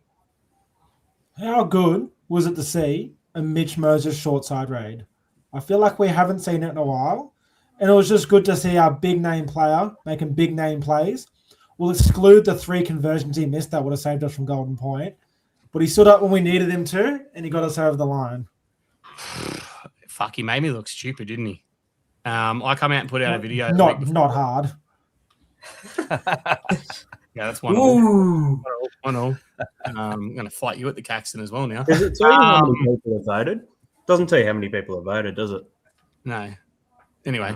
How good was it to see a Mitch Moses short side raid? I feel like we haven't seen it in a while. And it was just good to see our big name player making big name plays. We'll exclude the 3 conversions he missed that would have saved us from Golden Point. But he stood up when we needed him to, and he got us over the line. Fuck, he made me look stupid, didn't he? I come out and put out a video. Not hard. Yeah, that's 1 Ooh. 1-0. I'm going to fight you at the Caxton as well now. Does it tell you how many people have voted? Doesn't tell you how many people have voted, does it? No. Anyway.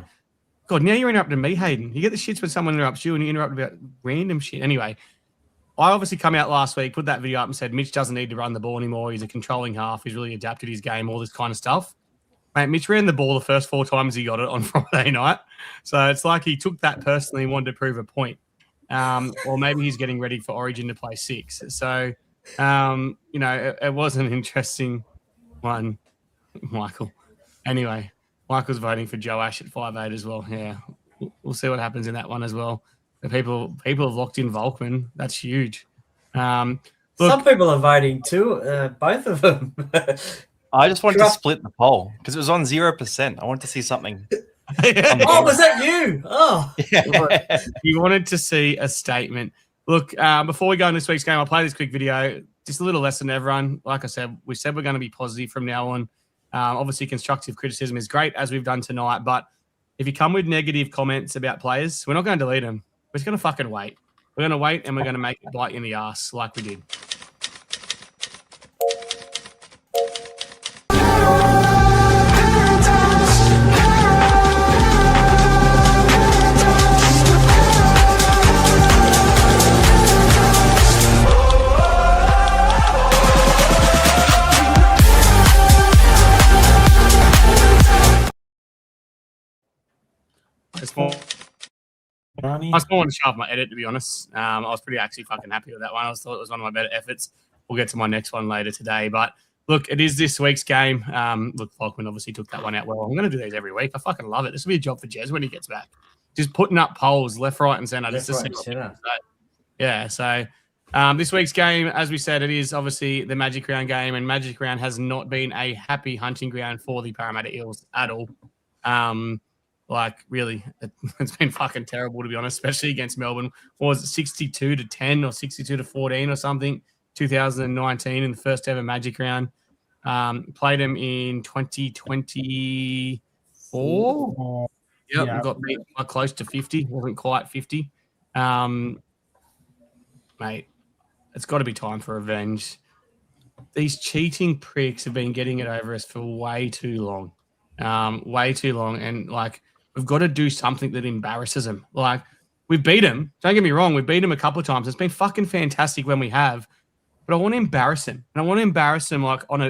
God, now you're interrupting me, Hayden. You get the shits when someone interrupts you and you interrupt about random shit. Anyway, I obviously come out last week, put that video up and said Mitch doesn't need to run the ball anymore. He's a controlling half. He's really adapted his game, all this kind of stuff. Mate, Mitch ran the ball the first 4 times he got it on Friday night. So it's like he took that personally and wanted to prove a point. Or maybe he's getting ready for Origin to play 6. So, it was an interesting one, Michael. Anyway, Michael's voting for Joe Ash at 5'8" as well. Yeah, we'll see what happens in that one as well. The people have locked in Volkman. That's huge. Some people are voting too. Both of them. I just wanted to split the poll because it was on 0%. I wanted to see something. Oh, was that you? Oh, Yeah. You wanted to see a statement. Look, before we go into this week's game, I'll play this quick video. Just a little lesson to everyone. Like I said, we said we're going to be positive from now on. Obviously, constructive criticism is great, as we've done tonight. But if you come with negative comments about players, we're not going to delete them. We're just going to fucking wait. We're going to wait and we're going to make it bite you in the ass like we did. I was more to sharpen my edit, to be honest. I was pretty actually fucking happy with that one. I thought it was one of my better efforts. We'll get to my next one later today. But look, it is this week's game. Look, Volkman obviously took that one out well. I'm going to do these every week. I fucking love it. This will be a job for Jez when he gets back. Just putting up polls left, right, and centre. Yeah, so this week's game, as we said, it is obviously the Magic Round game, and Magic Round has not been a happy hunting ground for the Parramatta Eels at all. Really, it's been fucking terrible, to be honest, especially against Melbourne. What was it, 62-10 or 62-14 or something, 2019 in the first ever Magic Round. Played them in 2024. Yep, yeah. Got beat close to 50. Wasn't quite 50. Mate, it's got to be time for revenge. These cheating pricks have been getting it over us for way too long. And, we've got to do something that embarrasses them. We've beat them. Don't get me wrong. We've beat them a couple of times. It's been fucking fantastic when we have. But I want to embarrass them. And I want to embarrass them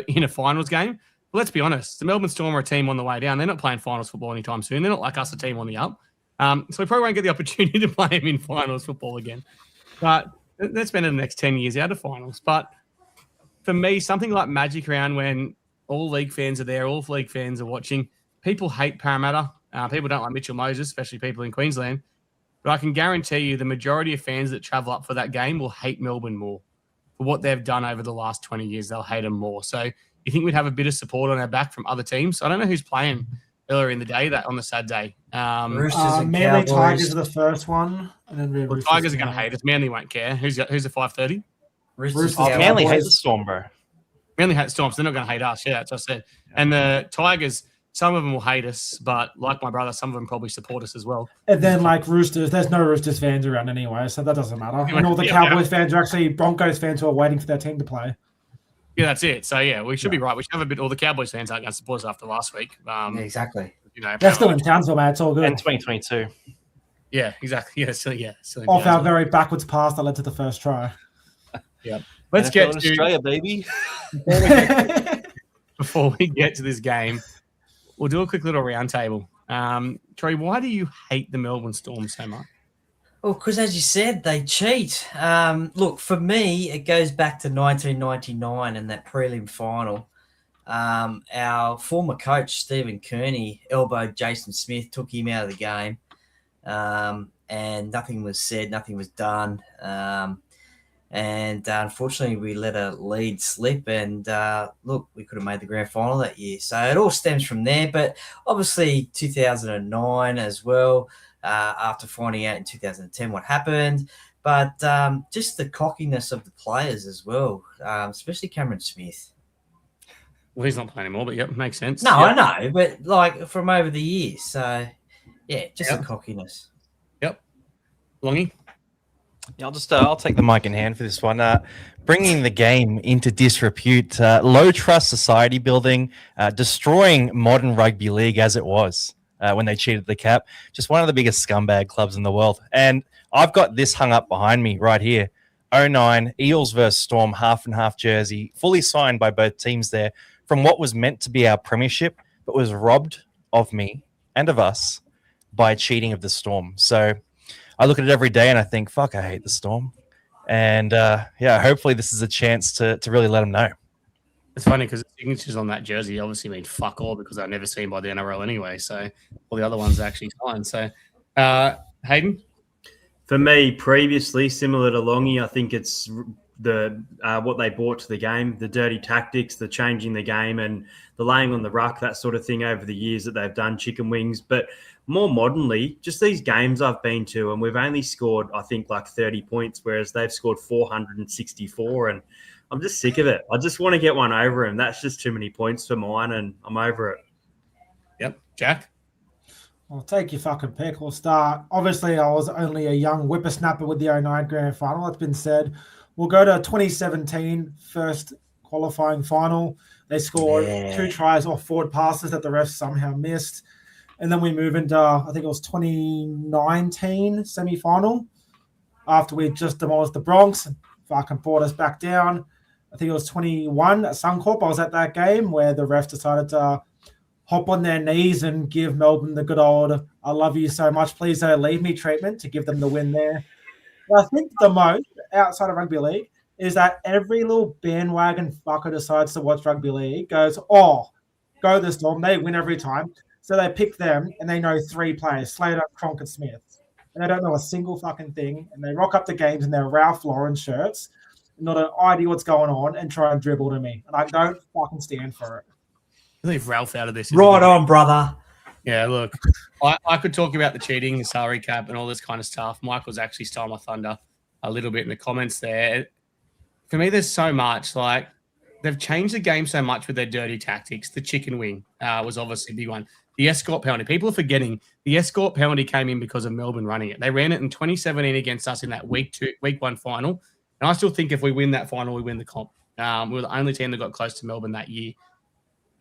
in a finals game. But let's be honest. The Melbourne Storm are a team on the way down. They're not playing finals football anytime soon. They're not like us, a team on the up. So we probably won't get the opportunity to play them in finals football again. But let's spend the next 10 years out of finals. But for me, something like Magic Round, when all league fans are there, all league fans are watching, people hate Parramatta. People don't like Mitchell Moses, especially people in Queensland. But I can guarantee you the majority of fans that travel up for that game will hate Melbourne more. For what they've done over the last 20 years, they'll hate them more. So you think we'd have a bit of support on our back from other teams? I don't know who's playing earlier in the day, on the Saturday. Roosters and Manly Cowboys. Tigers are the first one. And then the Tigers are going to hate us. Manly won't care. Who's the 5:30? Roosters, Manly hates the Storm, bro. Manly hate the Storm, so they're not going to hate us. Yeah, that's what I said. And the Tigers, some of them will hate us, but like my brother, some of them probably support us as well. And then Roosters, there's no Roosters fans around anyway, so that doesn't matter. And all the Cowboys fans are actually Broncos fans who are waiting for their team to play. Yeah, that's it. So, we should be right. We should have a bit. All the Cowboys fans aren't going to support us after last week. Exactly. They're still in Townsville, man. It's all good. And 2022. Yeah, exactly. Yeah, still off our very backwards pass that led to the first try. Yeah. Let's get to Australia, baby. Before we get to this game, we'll do a quick little round table. Troy, why do you hate the Melbourne Storm so much? Well, because as you said, they cheat. Look, for me, it goes back to 1999 and that prelim final. Our former coach, Stephen Kearney, elbowed Jason Smith, took him out of the game, and nothing was said, nothing was done. And unfortunately, we let a lead slip, and look, we could have made the grand final that year. So it all stems from there. But obviously, 2009 as well, after finding out in 2010 what happened. But just the cockiness of the players as well, especially Cameron Smith. Well, he's not playing anymore, but yep, makes sense. No, Yep. I know, but like from over the years. So, yeah, just the cockiness. Yep. Longy? Yeah, I'll take the mic in hand for this one. Bringing the game into disrepute, low trust society building, destroying modern rugby league as it was when they cheated the cap. Just one of the biggest scumbag clubs in the world. And I've got this hung up behind me right here. 09 Eels versus Storm, half and half jersey, fully signed by both teams there from what was meant to be our premiership, but was robbed of me and of us by cheating of the Storm. So I look at it every day and I think, fuck, I hate the Storm. And hopefully this is a chance to really let them know. It's funny because the signatures on that jersey obviously mean fuck all because they're never seen by the NRL anyway. So all the other ones are actually signed. So, Hayden? For me, previously, similar to Longy, I think it's the what they brought to the game, the dirty tactics, the changing the game and the laying on the ruck, that sort of thing over the years that they've done, chicken wings. But more modernly, just these games I've been to, and we've only scored, I think, like 30 points, whereas they've scored 464. And I'm just sick of it. I just want to get one over him. That's just too many points for mine, and I'm over it. Yep. Jack? I'll take your fucking pick. We'll start. Obviously, I was only a young whippersnapper with the 09 grand final. That's been said. We'll go to 2017 first qualifying final. They scored 2 tries off forward passes that the refs somehow missed. And then we move into, I think it was 2019 semi-final after we just demolished the Bronx and fucking brought us back down. I think it was 21 at Suncorp. I was at that game where the refs decided to hop on their knees and give Melbourne the good old "I love you so much, please don't leave me" treatment to give them the win there. But I think the most outside of rugby league is that every little bandwagon fucker decides to watch rugby league goes, oh, go the Storm, they win every time. So they pick them and they know 3 players, Slater, Cronk, and Smith. And they don't know a single fucking thing. And they rock up the games in their Ralph Lauren shirts, not an idea what's going on, and try and dribble to me. And I don't fucking stand for it. Leave Ralph out of this. Right on, brother. Yeah, look, I could talk about the cheating, the salary cap, and all this kind of stuff. Michael's actually stole my thunder a little bit in the comments there. For me, there's so much. Like, they've changed the game so much with their dirty tactics. The chicken wing was obviously a big one. The escort penalty. People are forgetting the escort penalty came in because of Melbourne running it. They ran it in 2017 against us in that week 1 final. And I still think if we win that final, we win the comp. We were the only team that got close to Melbourne that year.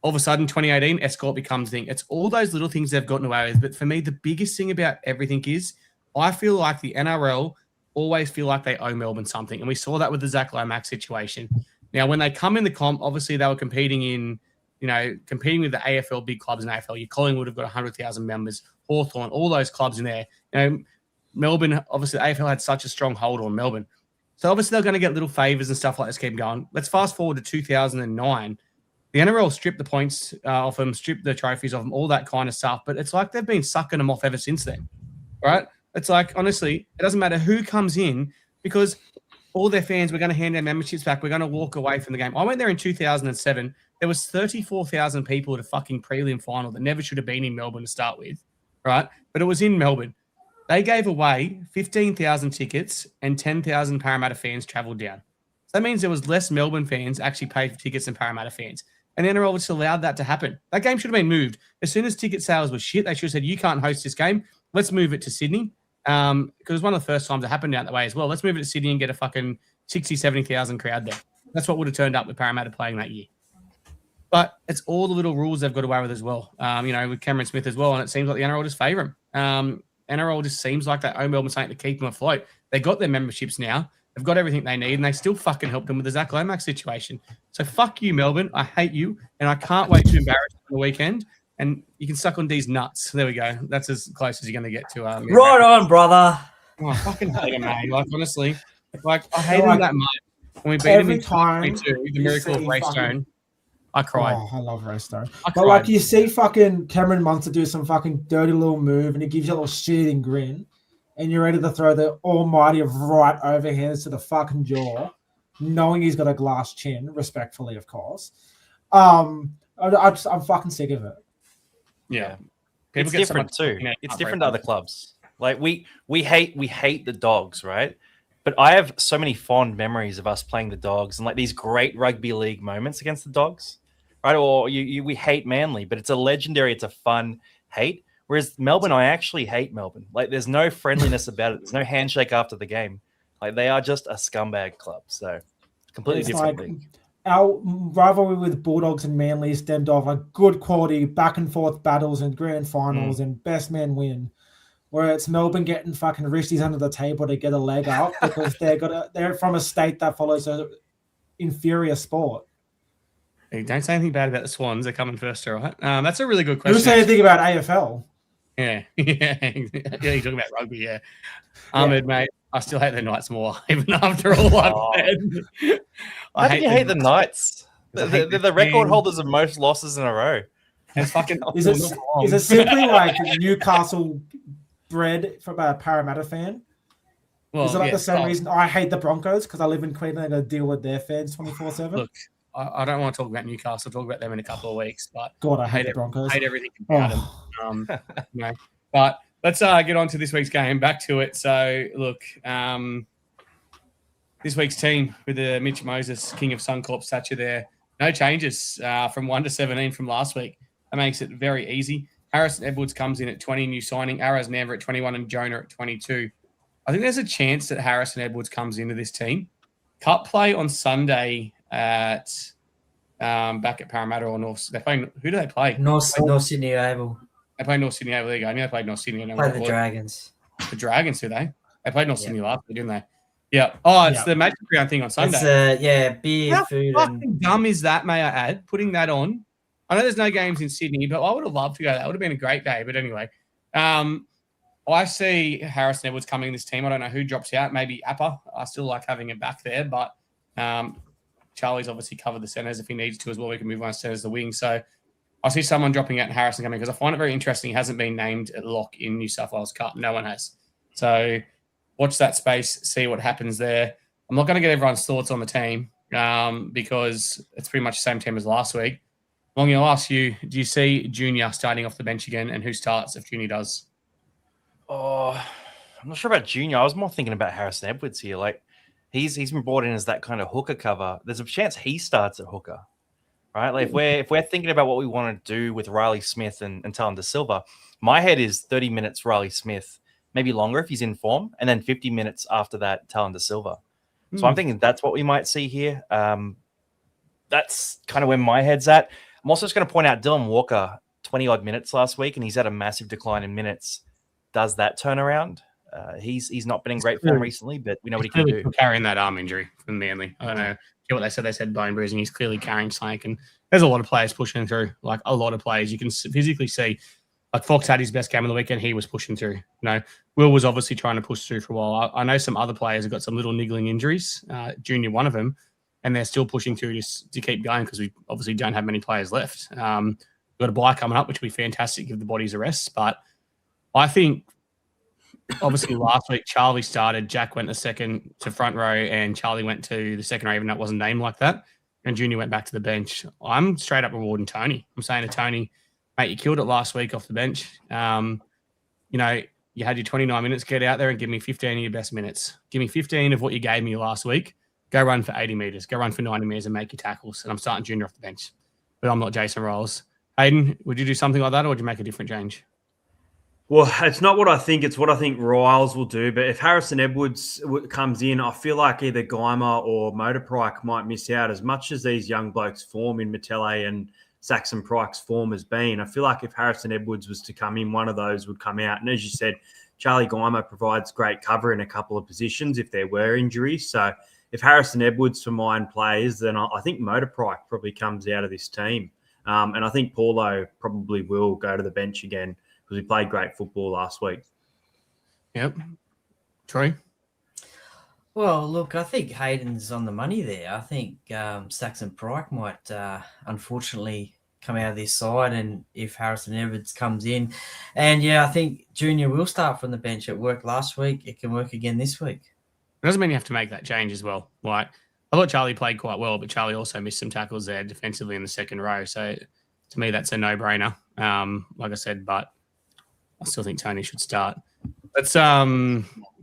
All of a sudden, 2018, escort becomes thing. It's all those little things they've gotten away with. But for me, the biggest thing about everything is I feel like the NRL always feel like they owe Melbourne something. And we saw that with the Zach Lomax situation. Now, when they come in the comp, obviously they were competing with the AFL big clubs in AFL. Your Collingwood have got 100,000 members, Hawthorn, all those clubs in there. Melbourne, obviously the AFL had such a strong hold on Melbourne. So obviously they're going to get little favours and stuff like this keep going. Let's fast forward to 2009. The NRL stripped the points off them, stripped the trophies off them, all that kind of stuff. But it's like they've been sucking them off ever since then, right? It's like, honestly, it doesn't matter who comes in because all their fans, we're going to hand their memberships back. We're going to walk away from the game. I went there in 2007. There was 34,000 people at a fucking prelim final that never should have been in Melbourne to start with, right? But it was in Melbourne. They gave away 15,000 tickets and 10,000 Parramatta fans travelled down. So that means there was less Melbourne fans actually paid for tickets than Parramatta fans. And the NRL just allowed that to happen. That game should have been moved. As soon as ticket sales were shit, they should have said, you can't host this game. Let's move it to Sydney. Because it was one of the first times it happened down that way as well. Let's move it to Sydney and get a fucking 60, 70,000 crowd there. That's what would have turned up with Parramatta playing that year. But it's all the little rules they've got away with as well, with Cameron Smith as well. And it seems like the NRL just favour him. NRL just seems like they owe Melbourne something to keep them afloat. They got their memberships now. They've got everything they need, and they still fucking helped them with the Zach Lomax situation. So fuck you, Melbourne. I hate you, and I can't wait to embarrass you on the weekend. and you can suck on D's nuts. There we go. That's as close as you're going to get to. Right on, brother. Oh, I fucking hate him, mate. Like, honestly, like I hate Like, him that much. When we beat him every in time 2022, the you miracle of see Raystone, I cried. Oh, I love Raystone. I But like cried. you see fucking Cameron Munster do some fucking dirty little move and he gives you a little shitting grin and you're ready to throw the almighty of right overhands to the fucking jaw, knowing he's got a glass chin, respectfully, of course. I'm fucking sick of it. Yeah. It's different too. It's different to other clubs. Like we hate the Dogs, right? But I have so many fond memories of us playing the Dogs and like these great rugby league moments against the Dogs, right? Or we hate Manly, but it's a fun hate. Whereas Melbourne, I actually hate Melbourne. Like there's no friendliness about it. There's no handshake after the game. Like they are just a scumbag club. So completely different league. Our rivalry with Bulldogs and Manly stemmed off like good quality back and forth battles and grand finals and best man win. Where it's Melbourne getting fucking wristies under the table to get a leg up because they're from a state that follows a inferior sport. Hey, don't say anything bad about the Swans. They're coming first, all right? That's a really good question. Who say anything about AFL? Yeah. Yeah, you're talking about rugby, yeah. Ahmed, mate, I still hate the Knights more, even after all I've said. How do you hate the Knights? They're the record holders of most losses in a row. It's fucking Is it simply like Newcastle bred from a Parramatta fan? Well, is it like yeah, the same reason I hate the Broncos because I live in Queensland and I deal with their fans 24/7? Look, I don't want to talk about Newcastle. I'll talk about them in a couple of weeks. But God, I hate the Broncos. I hate everything about them. But let's get on to this week's game. Back to it. So, look, this week's team with the Mitch Moses, King of Suncorp stature there. No changes from 1 to 17 from last week. That makes it very easy. Harrison Edwards comes in at 20, new signing. Arrows Never at 21 and Jonah at 22. I think there's a chance that Harrison Edwards comes into this team. Cup play on Sunday at back at Parramatta or North. They play. Who do they play? North Sydney Oval. They play North Sydney Oval. There you go. I knew they played North Sydney. Play the Dragons. The Dragons, do they? They played North Sydney last week, didn't they? Yeah. Oh, it's the match ground thing on Sunday. It's beer, How food. fucking dumb is that, may I add? Putting that on. I know there's no games in Sydney, but I would have loved to go. That would have been a great day. But anyway, I see Harrison Edwards coming in this team. I don't know who drops out. Maybe Appa. I still like having him back there, but Charlie's obviously covered the centres if he needs to as well. We can move on to centres the wing. So I see someone dropping out and Harrison coming because I find it very interesting. He hasn't been named at lock in New South Wales Cup. No one has. So watch that space, see what happens there. I'm not going to get everyone's thoughts on the team because it's pretty much the same team as last week. Longy, I'll ask you, do you see Junior starting off the bench again and who starts if Junior does? Oh, I'm not sure about Junior. I was more thinking about Harrison Edwards here. Like he's been brought in as that kind of hooker cover. There's a chance he starts at hooker, right? Like if we're thinking about what we want to do with Riley Smith and Talon De Silva, my head is 30 minutes Riley Smith, maybe longer if he's in form, and then 50 minutes after that Talon De Silva. So I'm thinking that's what we might see here. That's kind of where my head's at. I'm also just going to point out Dylan Walker, 20-odd minutes last week, and he's had a massive decline in minutes. Does that turn around? He's not been in great form recently, but we know what he can do. Carrying that arm injury from Manly. I don't know what they said. They said bone bruising. He's clearly carrying something, and there's a lot of players pushing through. Like a lot of players, you can physically see. Like Fox had his best game of the weekend. He was pushing through. You know, Will was obviously trying to push through for a while. I know some other players have got some little niggling injuries. Junior, one of them. And they're still pushing through just to keep going because we obviously don't have many players left. We've got a bye coming up, which will be fantastic, give the bodies a rest. But I think, obviously, last week, Charlie started, Jack went the second to front row, and Charlie went to the second row, even though it wasn't named like that. And Junior went back to the bench. I'm straight up rewarding Tony. I'm saying to Tony, mate, you killed it last week off the bench. You know, you had your 29 minutes. Get out there and give me 15 of your best minutes. Give me 15 of what you gave me last week. Go run for 80 metres. Go run for 90 metres and make your tackles. And I'm starting Junior off the bench. But I'm not Jason Rolls. Hayden, would you do something like that or would you make a different change? Well, it's not what I think. It's what I think Riles will do. But if Harrison Edwards comes in, I feel like either Geimer or Motorprike might miss out as much as these young blokes' form in Matele and Saxon Pryke's form has been. I feel like if Harrison Edwards was to come in, one of those would come out. And as you said, Charlie Geimer provides great cover in a couple of positions if there were injuries. So if Harrison Edwards for mine plays, then I think Motorprike probably comes out of this team. And I think Paulo probably will go to the bench again because he played great football last week. Yep. Troy? Well, look, I think Hayden's on the money there. I think Saxon Pryke might, unfortunately, come out of this side, and if Harrison Evans comes in. And, yeah, I think Junior will start from the bench. It worked last week. It can work again this week. It doesn't mean you have to make that change as well. Like, I thought Charlie played quite well, but Charlie also missed some tackles there defensively in the second row. So, to me, that's a no-brainer, like I said, but I still think Tony should start. Let's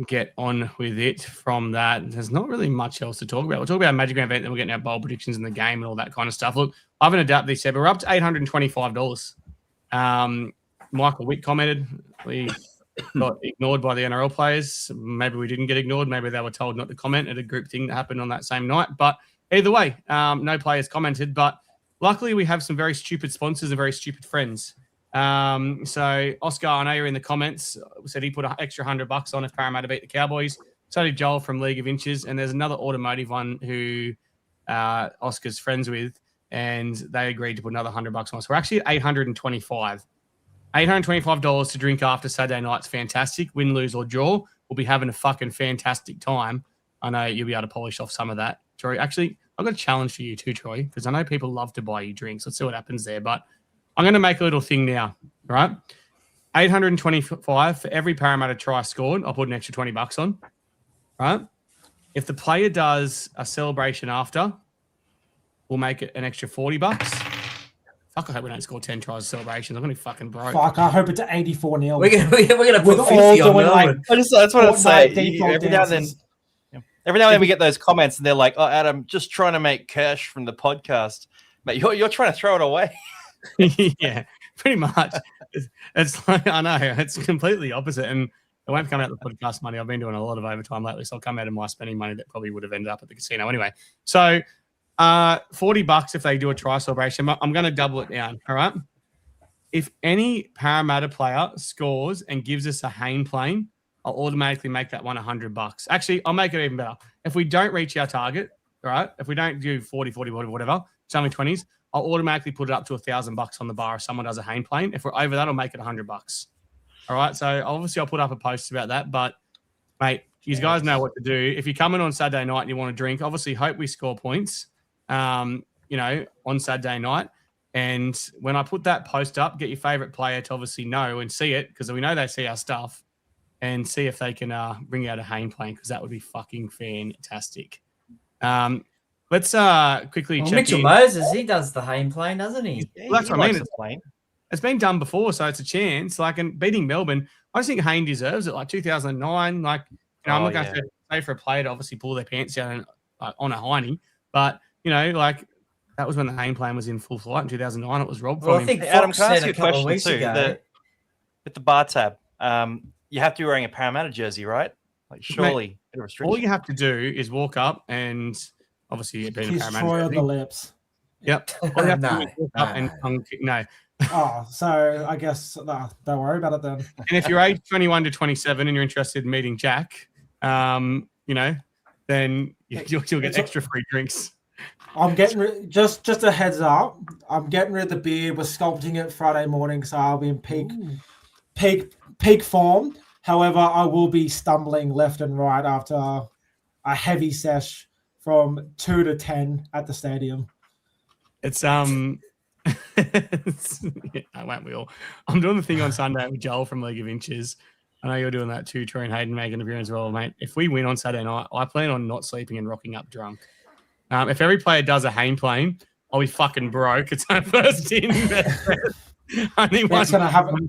get on with it from that. There's not really much else to talk about. We'll talk about Magic Round event, then we're getting our bold predictions in the game and all that kind of stuff. Look, I haven't adapted these yet, but we're up to $825. Michael Witt commented, we got ignored by the NRL players. Maybe we didn't get ignored. Maybe they were told not to comment at a group thing that happened on that same night. But either way, no players commented. But luckily, we have some very stupid sponsors and very stupid friends. So Oscar, I know you're in the comments, said he put an extra $100 on if Parramatta beat the Cowboys. So did Joel from League of Inches. And there's another automotive one who Oscar's friends with, and they agreed to put another $100 on. So we're actually at $825. $825 to drink after Saturday night's fantastic. Win, lose, or draw. We'll be having a fucking fantastic time. I know you'll be able to polish off some of that. Troy, actually, I've got a challenge for you too, Troy, because I know people love to buy you drinks. Let's see what happens there. But I'm going to make a little thing now, right? $825 for every Parramatta try scored. I'll put an extra $20 on, right? If the player does a celebration after, we'll make it an extra $40. Fuck, I hope we don't score 10 tries of celebrations. I'm going to be fucking broke. Fuck, I hope it's an 84-0. We're gonna With put all 50 on doing Melbourne. That's what I'd say. default Every now and then, dances. every now and then we get those comments, and they're like, "Oh, Adam, just trying to make cash from the podcast." Mate, you're trying to throw it away. Yeah, pretty much. It's like, I know, it's completely opposite. And it won't come out of the podcast money. I've been doing a lot of overtime lately, so I'll come out of my spending money that probably would have ended up at the casino anyway. So $40 if they do a try celebration. I'm going to double it down, all right? If any Parramatta player scores and gives us a Hayne plane, I'll automatically make that one $100. Actually, I'll make it even better. If we don't reach our target, all right, if we don't do 40, whatever, it's only 20s, I'll automatically put it up to $1,000 on the bar if someone does a Hayne plane. If we're over that, I'll make it $100. All right, so obviously I'll put up a post about that, but mate, you guys know what to do. If you're coming on Saturday night and you want to drink, obviously hope we score points, on Saturday night. And when I put that post up, get your favourite player to obviously know and see it, because we know they see our stuff, and see if they can bring out a Hayne plane, because that would be fucking fantastic. Let's quickly check Mitchell in. Moses, he does the Hayne plane, doesn't he? Well, that's what I mean. Plane. It's been done before, so it's a chance. Like, and beating Melbourne, I just think Hayne deserves it. Like 2009, like, I'm not going to say for a player to obviously pull their pants down on a hiney, but like that was when the Hayne plan was in full flight in 2009. It was robbed from him. I think Adam, Fox can I ask said you a a couple of question weeks too? ago. With the bar tab, you have to be wearing a Parramatta jersey, right? Like, surely, bit of restriction. All you have to do is walk up and obviously being a Kiss Parramatta Troy on jersey. the lips. Yep. All you have to do No, is walk up and no. Oh, so I guess don't worry about it then. And if you're age 21 to 27 and you're interested in meeting Jack, then you'll get extra free drinks. I'm getting just a heads up. I'm getting rid of the beard. We're sculpting it Friday morning, so I'll be in peak form. However, I will be stumbling left and right after a heavy sesh from 2 to 10 at the stadium. It's won't we all? I'm doing the thing on Sunday with Joel from League of Inches. I know you're doing that too, Troy and Hayden making an appearance as well, mate. If we win on Saturday night, I plan on not sleeping and rocking up drunk. If every player does a Hayne plane, I'll be fucking broke. It's our first in.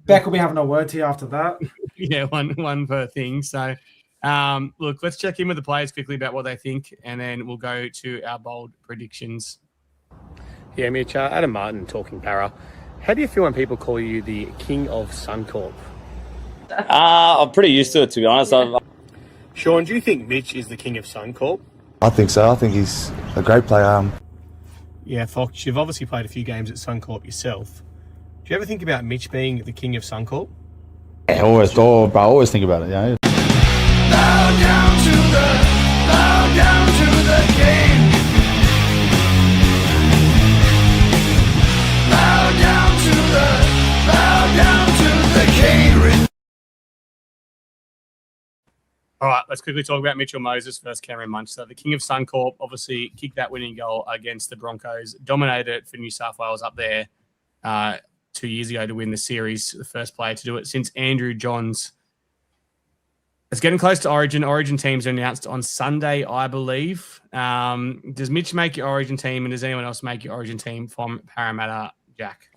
Beck will be having a word to you after that. Yeah, one per thing. So, look, let's check in with the players quickly about what they think, and then we'll go to our bold predictions. Yeah, Mitch, Adam Martin talking Parra. How do you feel when people call you the King of Suncorp? I'm pretty used to it, to be honest. Sean, do you think Mitch is the King of Suncorp? I think so. I think he's a great player. Yeah, Fox, you've obviously played a few games at Suncorp yourself. Do you ever think about Mitch being the King of Suncorp? I always think about it, Bow down to the king. All right, let's quickly talk about Mitchell Moses versus Cameron Munch. So the King of Suncorp obviously kicked that winning goal against the Broncos, dominated it for New South Wales up there 2 years ago to win the series, the first player to do it since Andrew Johns. It's getting close to Origin. Origin teams are announced on Sunday, I believe. Does Mitch make your Origin team, and does anyone else make your Origin team from Parramatta, Jack?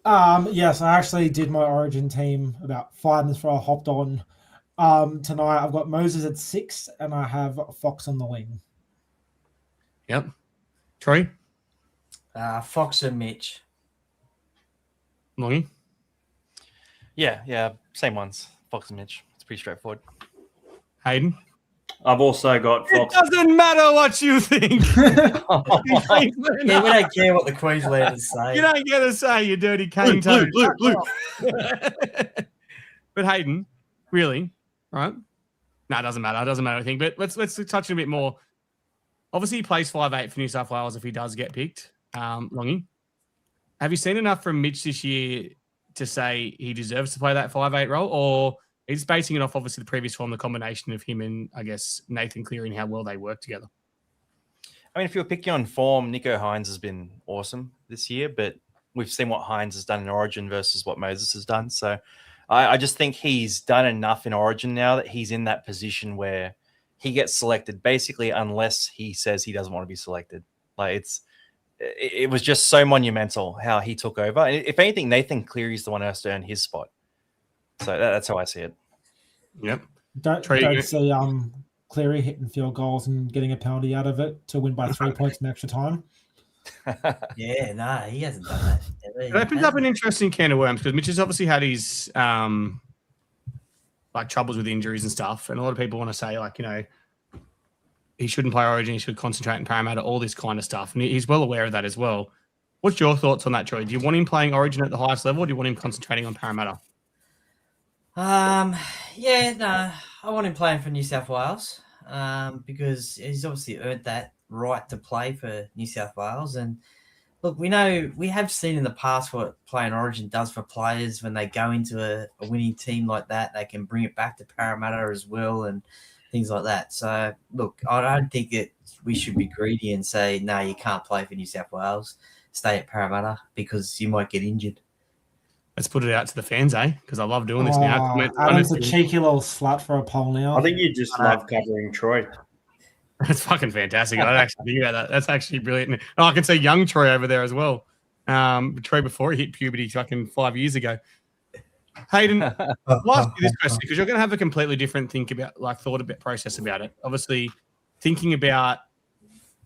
Yes, I actually did my Origin team about 5 minutes before I hopped on. Tonight I've got Moses at 6 and I have Fox on the wing. Yep. Troy? Fox and Mitch. Longy? Yeah, same ones. Fox and Mitch. It's pretty straightforward. Hayden? I've also got Fox. It doesn't matter what you think. Yeah, we don't care what the Queenslanders say. You don't get to say, you dirty cane toe. blue. But Hayden, really, right? No, it doesn't matter. It doesn't matter, I think. But let's touch on a bit more. Obviously, he plays 5'8" for New South Wales if he does get picked. Longy, have you seen enough from Mitch this year to say he deserves to play that 5'8" role, or he's basing it off obviously the previous form, the combination of him and I guess Nathan Cleary and how well they work together? I mean, if you're picking on form, Nico Hines has been awesome this year, but we've seen what Hines has done in Origin versus what Moses has done. So I just think he's done enough in Origin now that he's in that position where he gets selected basically unless he says he doesn't want to be selected. Like it was just so monumental how he took over. And if anything, Nathan Cleary's the one who has to earn his spot. So that's how I see it. Yep. Don't see Cleary hitting field goals and getting a penalty out of it to win by 3 points in extra time. Yeah, no, he hasn't done that. It opens up an interesting can of worms because Mitch has obviously had his like troubles with injuries and stuff, and a lot of people want to say he shouldn't play Origin, he should concentrate in Parramatta, all this kind of stuff, and he's well aware of that as well. What's your thoughts on that, Troy? Do you want him playing Origin at the highest level, or do you want him concentrating on Parramatta? Yeah, no, I want him playing for New South Wales because he's obviously earned that right to play for New South Wales. And look, we have seen in the past what playing Origin does for players when they go into a winning team like that. They can bring it back to Parramatta as well and things like that. So, look, I don't think that we should be greedy and say, no, you can't play for New South Wales. Stay at Parramatta because you might get injured. Let's put it out to the fans, because I love doing this now. Adam's a cheeky little slut for a poll now. I think you just love covering Troy. That's fucking fantastic. I don't actually think about that. That's actually brilliant. And I can see young Troy over there as well. Troy before he hit puberty fucking 5 years ago. Hayden, I'll ask you this question because you're going to have a completely different process about it. Obviously, thinking about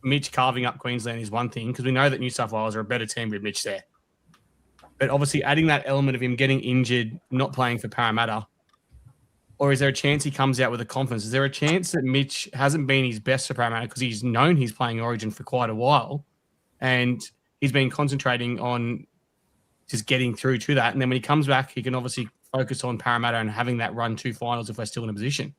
Mitch carving up Queensland is one thing because we know that New South Wales are a better team with Mitch there. But obviously adding that element of him getting injured, not playing for Parramatta, or is there a chance he comes out with a confidence? Is there a chance that Mitch hasn't been his best for Parramatta because he's known he's playing Origin for quite a while and he's been concentrating on just getting through to that. And then when he comes back, he can obviously focus on Parramatta and having that run to finals if we're still in a position.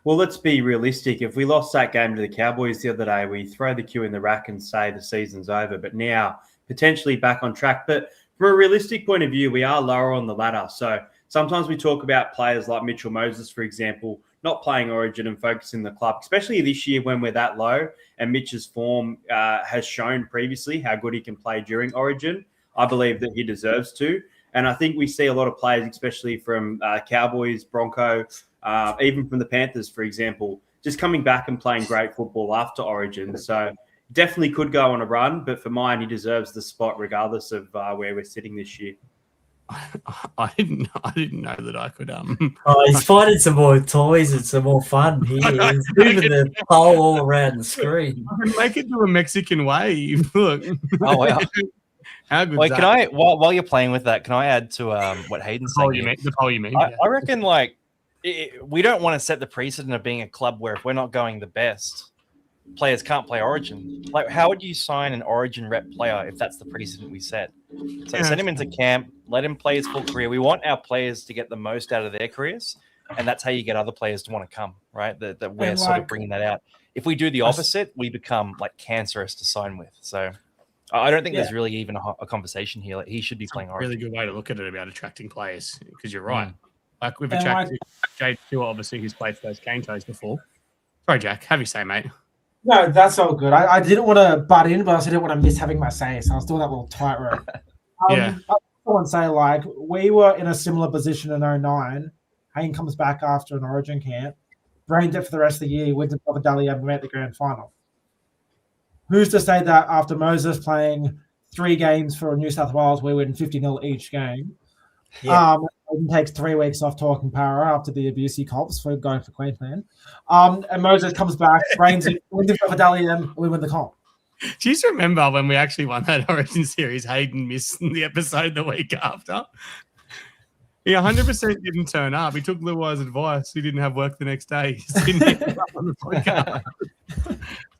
Well, let's be realistic. If we lost that game to the Cowboys the other day, we throw the cue in the rack and say the season's over. But now, potentially back on track. But from a realistic point of view, we are lower on the ladder. So sometimes we talk about players like Mitchell Moses, for example, not playing Origin and focusing the club, especially this year when we're that low. And Mitch's form has shown previously how good he can play during Origin. I believe that he deserves to. And I think we see a lot of players, especially from Cowboys, Bronco, even from the Panthers, for example, just coming back and playing great football after Origin. So definitely could go on a run, but for mine, he deserves the spot regardless of where we're sitting this year. I didn't know that I could. He's finding some more toys and some more fun. He's moving the pole all around the screen. I can make it do a Mexican wave. Look. Oh, wow. How good? Wait, can I while you're playing with that? Can I add to what Hayden's saying? The poll you mean? I reckon we don't want to set the precedent of being a club where if we're not going the best, players can't play Origin. Like, how would you sign an Origin rep player if that's the precedent we set? So send him into camp, let him play his full career. We want our players to get the most out of their careers, and that's how you get other players to want to come, right? That we're sort of bringing that out. If we do the opposite, we become cancerous to sign with. So I don't think there's really even a conversation here. He should be playing Origin. Really good way to look at it about attracting players because you're right. Like we've And attracted Jade Stewart, obviously, who's played for those Cane Toes before. Sorry, Jack. Have you say, mate? No, that's all good. I didn't want to butt in, but I also didn't want to miss having my say, so I was doing that little tightrope. Yeah. I want to say, like, we were in a similar position in 09. Hayne comes back after an Origin camp, brained it for the rest of the year, wins another Dally and made the grand final. Who's to say that after Moses playing 3 games for New South Wales, we win 50-0 each game? Yeah. He takes 3 weeks off talking Parra after the abuse he cops for going for Queensland. And Moses comes back, brains it, wins another Dally and we win the comp. Do you remember when we actually won that Origin series? Hayden missed the episode the week after. He 100% didn't turn up. He took Luai's advice. He didn't have work the next day. He didn't end up on the podcast.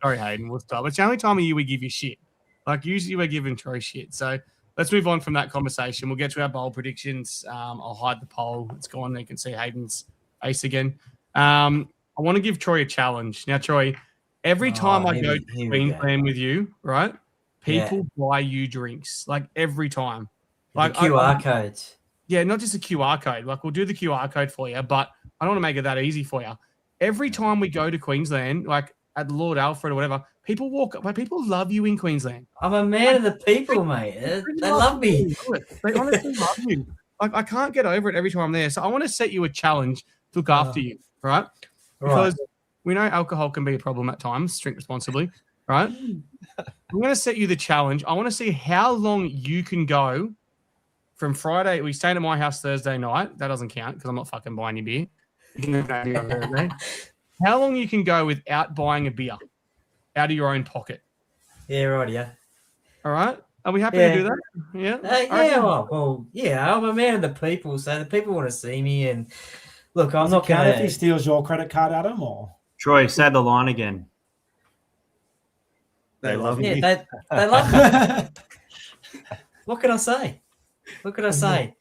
Sorry, Hayden. We'll stop. It's the only time of year we give you shit. Like, usually we're giving Troy shit. So let's move on from that conversation. We'll get to our bowl predictions. I'll hide the poll. It's gone. You can see Hayden's face again. I want to give Troy a challenge. Now, Troy, every time I go to Queensland with you, right, people buy you drinks. Like, every time. Like QR codes. Yeah, not just a QR code. Like, we'll do the QR code for you, but I don't want to make it that easy for you. Every time we go to Queensland, like at Lord Alfred or whatever, people walk up. Like, people love you in Queensland. I'm a man of the people, mate. They love me. They honestly love you. Like, I can't get over it every time I'm there. So I want to set you a challenge to look after you, right? Because we know alcohol can be a problem at times. Drink responsibly, right? I'm going to set you the challenge. I want to see how long you can go from Friday. We stayed at my house Thursday night. That doesn't count because I'm not fucking buying you beer. You can have no beer on Thursday. How long you can go without buying a beer out of your own pocket? Yeah, right, yeah. All right. Are we happy to do that? Yeah. I'm a man of the people, so the people want to see me. And look, I'm not going if he steals your credit card, Adam, or Troy, say the line again. They love me. Yeah, they love me. What can I say? What could I say?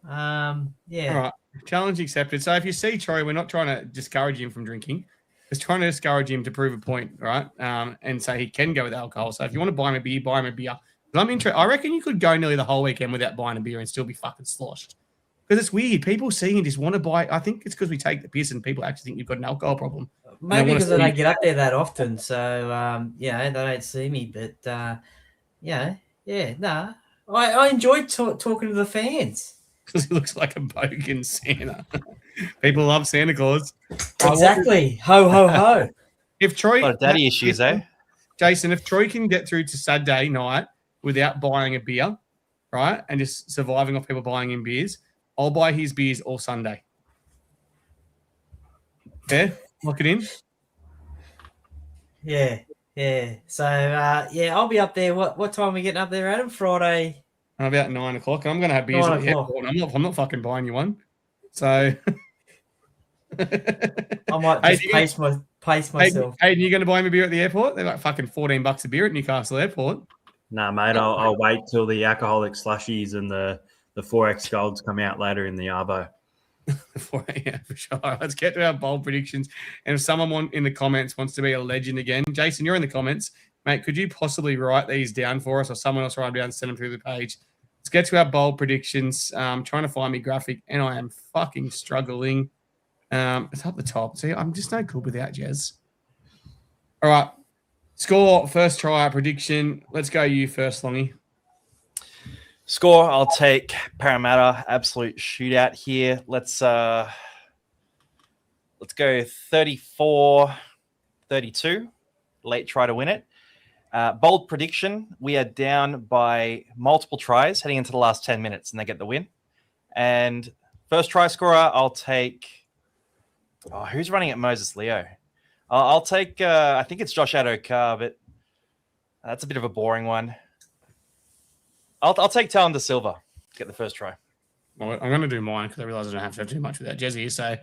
All right. Challenge accepted. So if you see Troy, we're not trying to discourage him from drinking. Just trying to discourage him to prove a point, right? And say he can go with alcohol. So if you want to buy him a beer, buy him a beer. But I'm interested. I reckon you could go nearly the whole weekend without buying a beer and still be fucking sloshed. Because it's weird. People see and just want to buy. I think it's because we take the piss and people actually think you've got an alcohol problem. Maybe because I don't get up there that often. So, they don't see me. But, I enjoyed talking to the fans. Because he looks like a bogan Santa. People love Santa Claus. Exactly. Ho, ho, ho. If Troy... A lot of daddy issues, eh? Jason, if Troy can get through to Saturday night without buying a beer, right, and just surviving off people buying him beers, I'll buy his beers all Sunday. Yeah? Lock it in? Yeah. So, I'll be up there. What time are we getting up there, Adam? Friday? About 9 o'clock. I'm going to have beers at the airport. I'm not fucking buying you one. So... I might just pace myself. Hey, you going to buy me a beer at the airport? They're like fucking $14 a beer at Newcastle Airport. Nah, mate, I'll wait till the alcoholic slushies and the 4X golds come out later in the Arvo. Yeah, for sure. Let's get to our bold predictions. And if someone in the comments wants to be a legend again, Jason, you're in the comments. Mate, could you possibly write these down for us or someone else write them down and send them through the page? Let's get to our bold predictions. Trying to find me graphic, and I am fucking struggling. It's up the top. See, I'm just no good without Jez. All right. Score, first try, prediction. Let's go you first, Longy. Score, I'll take Parramatta. Absolute shootout here. Let's go 34-32. Late try to win it. Bold prediction, we are down by multiple tries heading into the last 10 minutes, and they get the win. And first try scorer, I'll take... Oh, who's running at Moses Leo? I'll take... I think it's Josh Adokar, but that's a bit of a boring one. I'll take Talon De Silva. Get the first try. Well, I'm going to do mine because I realise I don't have to have too much without Jezzy. So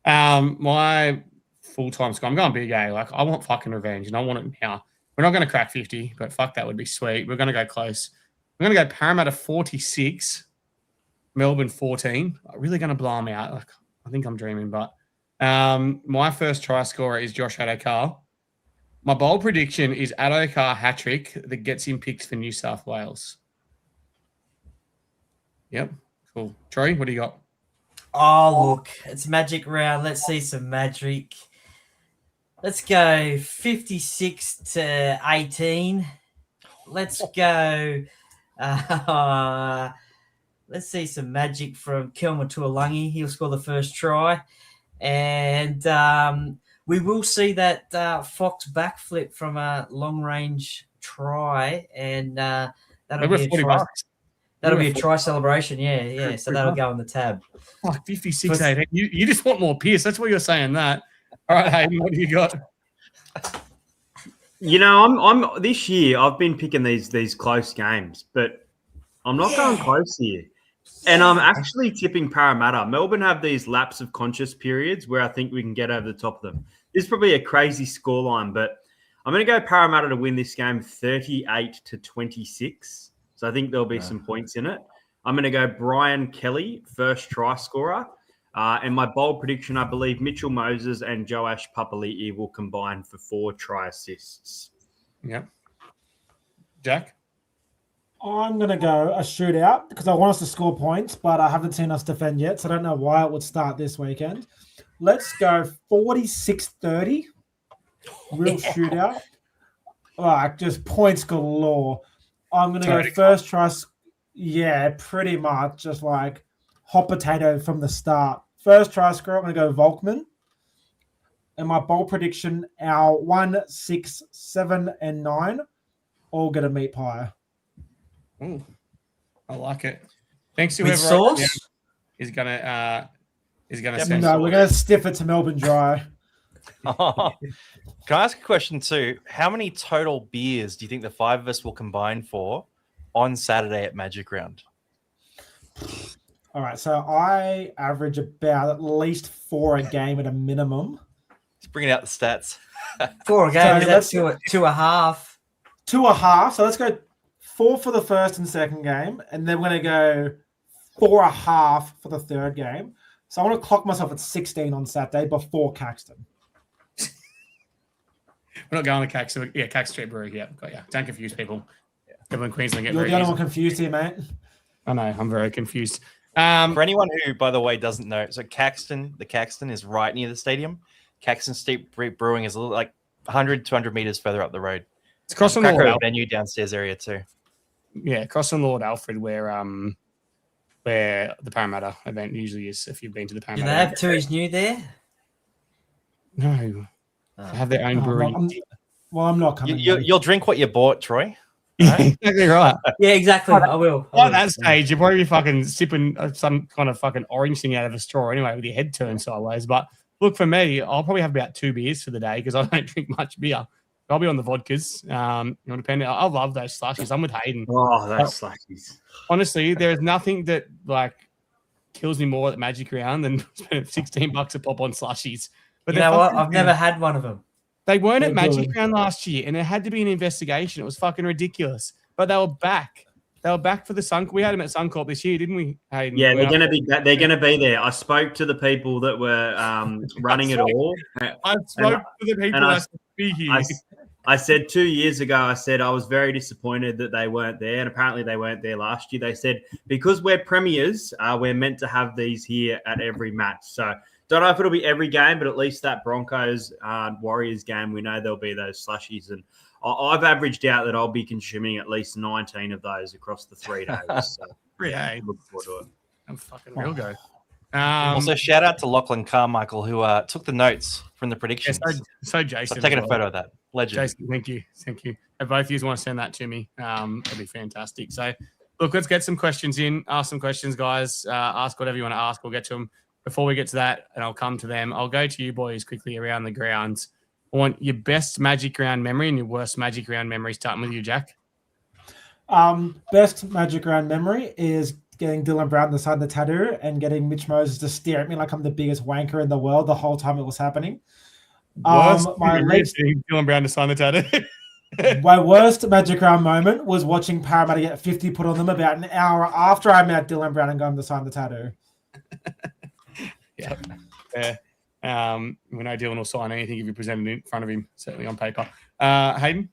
my full-time score, I'm going big A. Like, I want fucking revenge, and I want it now. We're not going to crack 50, but fuck, that would be sweet. We're going to go close. We're going to go Parramatta 46, Melbourne 14. I'm really going to blow them out. Like, I think I'm dreaming, but my first try scorer is Josh Adokar. My bold prediction is Adokar hat-trick that gets him picks for New South Wales. Yep, cool. Troy, what do you got? Oh, look, it's magic round. Let's see some magic. Let's go 56-18. Let's go. Let's see some magic from Kelma Tuolangi. He'll score the first try. And we will see that Fox backflip from a long-range try. And that'll be a try. That'll be a try celebration. Yeah. So that'll go on the tab. Oh, 56-18. You just want more Pierce. That's what you're saying that. All right, Hayden, what do you got? You know, I'm this year I've been picking these close games, but I'm not going close here. And I'm actually tipping Parramatta. Melbourne have these lapse of conscious periods where I think we can get over the top of them. This is probably a crazy scoreline, but I'm going to go Parramatta to win this game 38-26. So I think there'll be some points in it. I'm going to go Brian Kelly, first try scorer. And my bold prediction, I believe Mitchell Moses and Joash Papali'i will combine for 4 try assists. Yeah. Jack? I'm going to go a shootout because I want us to score points, but I haven't seen us defend yet, so I don't know why it would start this weekend. Let's go 46-30. Real shootout. Like, just points galore. I'm going to go first try. Yeah, pretty much. Just like hot potato from the start. First try scorer, I'm going to go Volkman. And my bold prediction, our 1, 6, 7, and 9 all get a meat pie. Ooh, I like it. Thanks to With whoever sauce? is gonna Yep. send. No, we're going to stiff it to Melbourne Dry. Can I ask a question too? How many total beers do you think the 5 of us will combine for on Saturday at Magic Round? All right, so I average about at least 4 a game at a minimum. Let's bring out the stats. 4 games. So That's let's- 2.5. 2.5. So let's go 4 for the first and second game, and then we're going to go 4.5 for the third game. So I want to clock myself at 16 on Saturday before Caxton. We're not going to Cax. Yeah, Cax Street Brewery. Yeah, got ya. Don't confuse people. People in Queensland get You're very the only easy. one confused here, mate. I know. I'm very confused. For anyone who, by the way, doesn't know, so the Caxton is right near the stadium. Caxton Street Brewing is a little like 100, 200 meters further up the road. It's across from Cracker Lord Alfred. venue downstairs area too. Yeah, across from Lord Alfred, where the Parramatta event usually is. If you've been to the Do Parramatta, they have Tooheys New there? no, they have their own Oh, brewery. I'm not coming. You'll drink what you bought, Troy. Yeah, exactly right. Yeah, exactly. I will. At that stage, you're probably fucking sipping some kind of fucking orange thing out of a straw anyway, with your head turned sideways. But look, for me, I'll probably have about 2 beers for the day because I don't drink much beer. I'll be on the vodkas. Depending. I love those slushies. I'm with Hayden. Oh, those slushies. Honestly, there is nothing that like kills me more at Magic Round than spending $16 a pop on slushies. But You they're know what? fucking I've never had one of them. They weren't at They're Magic good. Round last year, and it had to be an investigation. It was fucking ridiculous. But they were back. They were back for the Sun. We had them at Suncorp this year, didn't we, Hayden? Yeah, they're going to be there. I spoke to the people that were running it all. I spoke to the people I- that should be here. I said 2 years ago, I said I was very disappointed that they weren't there. And apparently they weren't there last year. They said, because we're premiers, we're meant to have these here at every match. So don't know if it'll be every game, but at least that Broncos Warriors game, we know there'll be those slushies. And I've averaged out that I'll be consuming at least 19 of those across the 3 days. So Yeah, look forward to it. I'm fucking real go. Also, shout out to Lachlan Carmichael who took the notes from the Yeah, predictions. so Jason. I've taken as a well. photo of that. Legend. Jason, thank you. If both of you want to send that to me, that'd be fantastic. So, look, let's get some questions in. Ask some questions, guys. Ask whatever you want to ask. We'll get to them. Before we get to that, and I'll come to them, I'll go to you boys quickly around the grounds. I want your best Magic Round memory and your worst Magic Round memory. Starting with you, Jack. Best Magic Round memory is getting Dylan Brown to sign the tattoo and getting Mitch Moses to stare at me like I'm the biggest wanker in the world the whole time it was happening. Worst My memory least- is seeing Dylan Brown to sign the tattoo. My worst Magic Round moment was watching Parramatta get 50 put on them about an hour after I met Dylan Brown and got him to sign the tattoo. Yeah. We know Dylan will sign anything if you present it in front of him, certainly on paper. Hayden?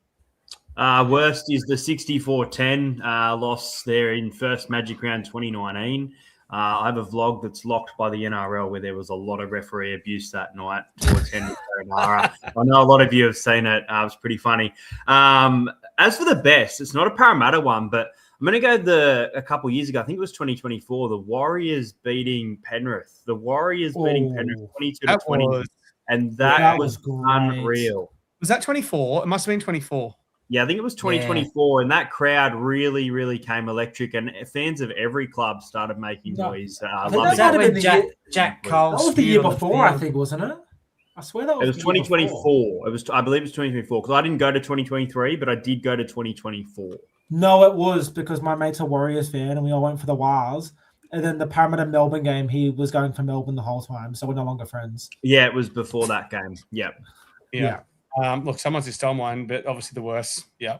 Worst is the 64-10 loss there in first Magic Round 2019. I have a vlog that's locked by the NRL where there was a lot of referee abuse that night towards Henry Perenara. I know a lot of you have seen it. It was pretty funny. As for the best, it's not a Parramatta one, but I'm going to go a couple of years ago. I think it was 2024. The Warriors beating Penrith. The Warriors beating Penrith 22-20. And that was unreal. Was that 24? It must have been 24. Yeah, I think it was 2024, and that crowd really, really came electric, and fans of every club started making noise. Was that when Jack Cole? That was the year before, I think, wasn't it? I swear that was. It was 2024. I believe it was 2024 because I didn't go to 2023, but I did go to 2024. No, it was because my mate's a Warriors fan, and we all went for the Wars. And then the Parramatta Melbourne game, he was going for Melbourne the whole time, so we're no longer friends. Yeah, it was before that game. Yep. Yeah. Look, someone's just done one, but obviously the worst. Yeah.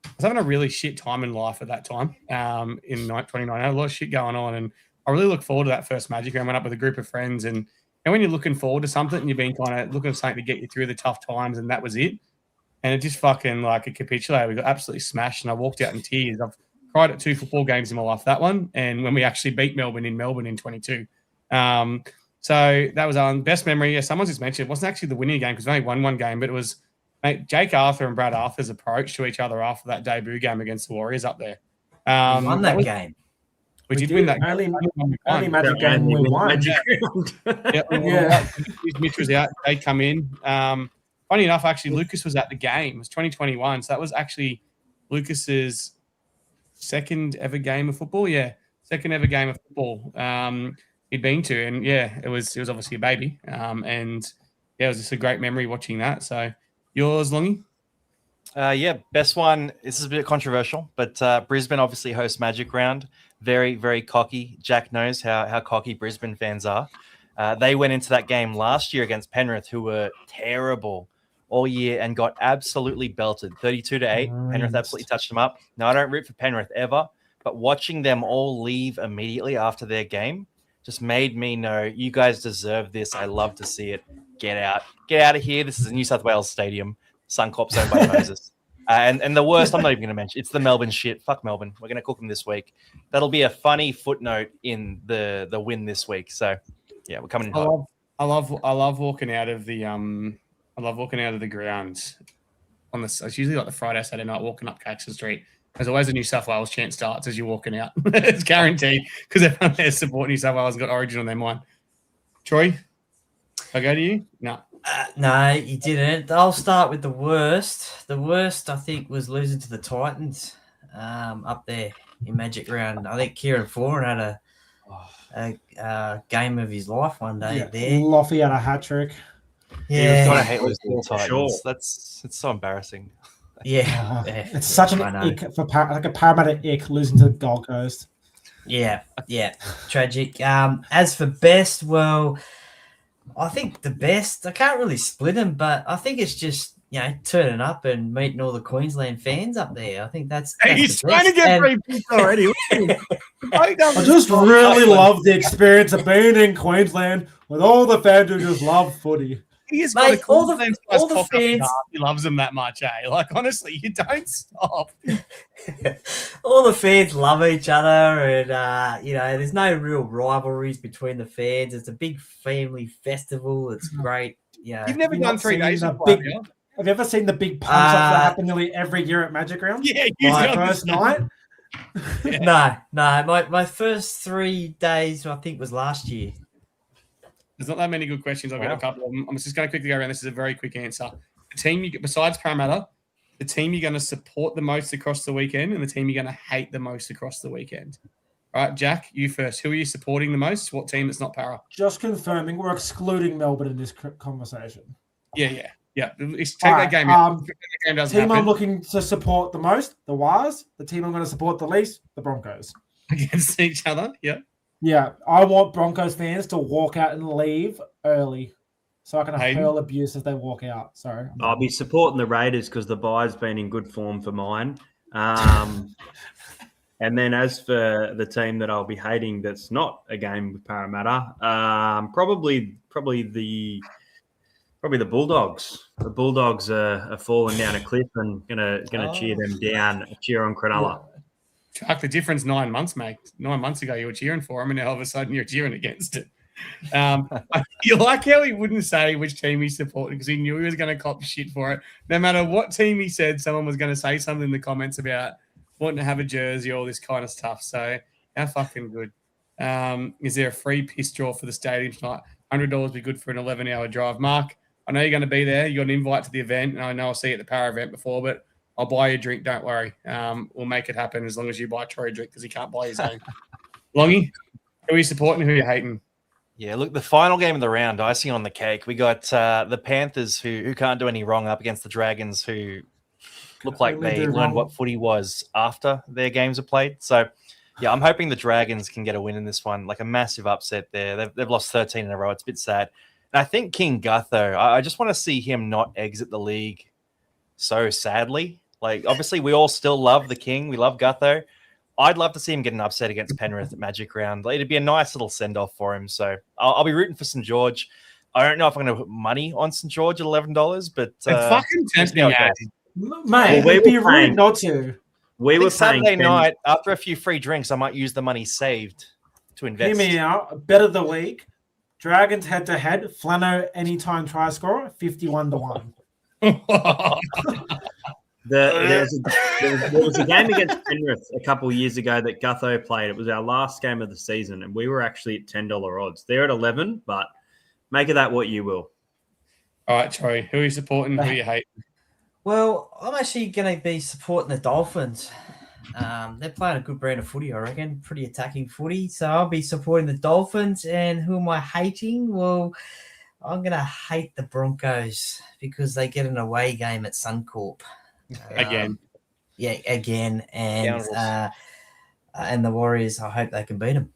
I was having a really shit time in life at that time in 2019. I had a lot of shit going on, and I really look forward to that first Magic round. I went up with a group of friends, and when you're looking forward to something and you've been kind of looking for something to get you through the tough times, and that was it. And it just fucking like it capitulated. We got absolutely smashed, and I walked out in tears. I've cried at 2 football games in my life, that one, and when we actually beat Melbourne in 22. So that was our best memory. Yeah, someone's just mentioned it wasn't actually the winning game because we only won one game, but it was Jake Arthur and Brad Arthur's approach to each other after that debut game against the Warriors up there. We won that game. We did win that only Magic game we won. Yeah. Mitch was out. They come in. Funny enough, actually, Lucas was at the game. It was 2021, so that was actually Lucas's second ever game of football. Yeah, second ever game of football he'd been to, and yeah, it was obviously a baby, and yeah, it was just a great memory watching that. So yours, Longy? Yeah, best one. This is a bit controversial, but Brisbane obviously hosts Magic Round. Very, very cocky. Jack knows how cocky Brisbane fans are. They went into that game last year against Penrith, who were terrible all year and got absolutely belted, 32-8. Penrith absolutely touched them up. Now, I don't root for Penrith ever, but watching them all leave immediately after their game just made me know you guys deserve this. I love to see it. Get out of here. This is a New South Wales stadium. Suncorp's owned by Moses. And the worst, I'm not even going to mention, it's the Melbourne shit. Fuck Melbourne. We're going to cook them this week. That'll be a funny footnote in the win this week. So, yeah, we're coming in hot. I love walking out of the ground on this. It's usually like the Friday, Saturday night, walking up Caxton Street. There's always a New South Wales chant starts as you're walking out. It's guaranteed because everyone there supporting New South Wales has got Origin on their mind. Troy, I go to you? No. No, you didn't. I'll start with the worst. The worst, I think, was losing to the Titans up there in Magic Round. I think Kieran Foran had a game of his life one day there. Loffy had a hat trick. Yeah, I hate losing to the Titans. It's so embarrassing. Yeah, it's such an ick for like a Parramatta ick losing to the Gold Coast. Yeah, tragic. As for best, well, I think the best, I can't really split them, but I think it's just, turning up and meeting all the Queensland fans up there. I think that's he's trying to get free pizza already. I just really love the experience of being in Queensland with all the fans who just love footy. He's got all the fans. He loves them that much, eh? Like, honestly, you don't stop. All the fans love each other, and there's no real rivalries between the fans. It's a big family festival. It's great. Yeah, you've never done 3 days of big. Have you ever seen the big punch ups that happen nearly every year at Magic Round? Yeah, my first night. No. My first 3 days, I think, was last year. There's not that many good questions. I've got a couple of them. I'm just going to quickly go around. This is a very quick answer. The team you get besides Parramatta, the team you're going to support the most across the weekend, and the team you're going to hate the most across the weekend. All right, Jack, you first. Who are you supporting the most? What team that's not Parra? Just confirming, we're excluding Melbourne in this conversation. Yeah. Take that game out. The team I'm looking to support the most, the Wars. The team I'm going to support the least, the Broncos. Against each other, yeah. Yeah, I want Broncos fans to walk out and leave early so I can hurl abuse as they walk out. Sorry. I'll be supporting the Raiders because the bye's been in good form for mine. And then as for the team that I'll be hating that's not a game with Parramatta, probably the Bulldogs. The Bulldogs are falling down a cliff and gonna cheer them down, cheer on Cronulla. Fuck, the difference 9 months, mate. 9 months ago, you were cheering for him, and now all of a sudden you're cheering against it. You like how he wouldn't say which team he's supporting because he knew he was going to cop shit for it. No matter what team he said, someone was going to say something in the comments about wanting to have a jersey, all this kind of stuff. So how fucking good. Is there a free piss draw for the stadium tonight? $100 would be good for an 11-hour drive. Mark, I know you're going to be there. You got an invite to the event, and I know I'll see you at the Parra event before, but I'll buy you a drink. Don't worry. We'll make it happen as long as you buy Troy a drink because he can't buy his own. Longy, who are you supporting? Who are you hating? Yeah, look, the final game of the round, icing on the cake. We got the Panthers who can't do any wrong up against the Dragons who look like they learned what footy was after their games are played. So, yeah, I'm hoping the Dragons can get a win in this one, like a massive upset there. They've lost 13 in a row. It's a bit sad. And I think King Gutho, I just want to see him not exit the league so sadly. Like, obviously, we all still love the King. We love Gutho. I'd love to see him get an upset against Penrith at Magic Round. It'd be a nice little send-off for him. So I'll be rooting for St. George. I don't know if I'm going to put money on St. George at $11, but fucking tempting, mate. It'd be rude not to. We were Saturday night after a few free drinks. I might use the money saved to invest. Hear me out. Bet of the week: Dragons head-to-head. Flano anytime try scorer 51-1. There was a game against Penrith a couple of years ago that Gutho played. It was our last game of the season, and we were actually at $10 odds. They're at 11, but make of that what you will. All right, Troy, who are you supporting? Who are you hating? Well, I'm actually going to be supporting the Dolphins. They're playing a good brand of footy, I reckon. Pretty attacking footy. So I'll be supporting the Dolphins. And who am I hating? Well, I'm going to hate the Broncos because they get an away game at Suncorp. Again. Yeah, again. And the Warriors, I hope they can beat them.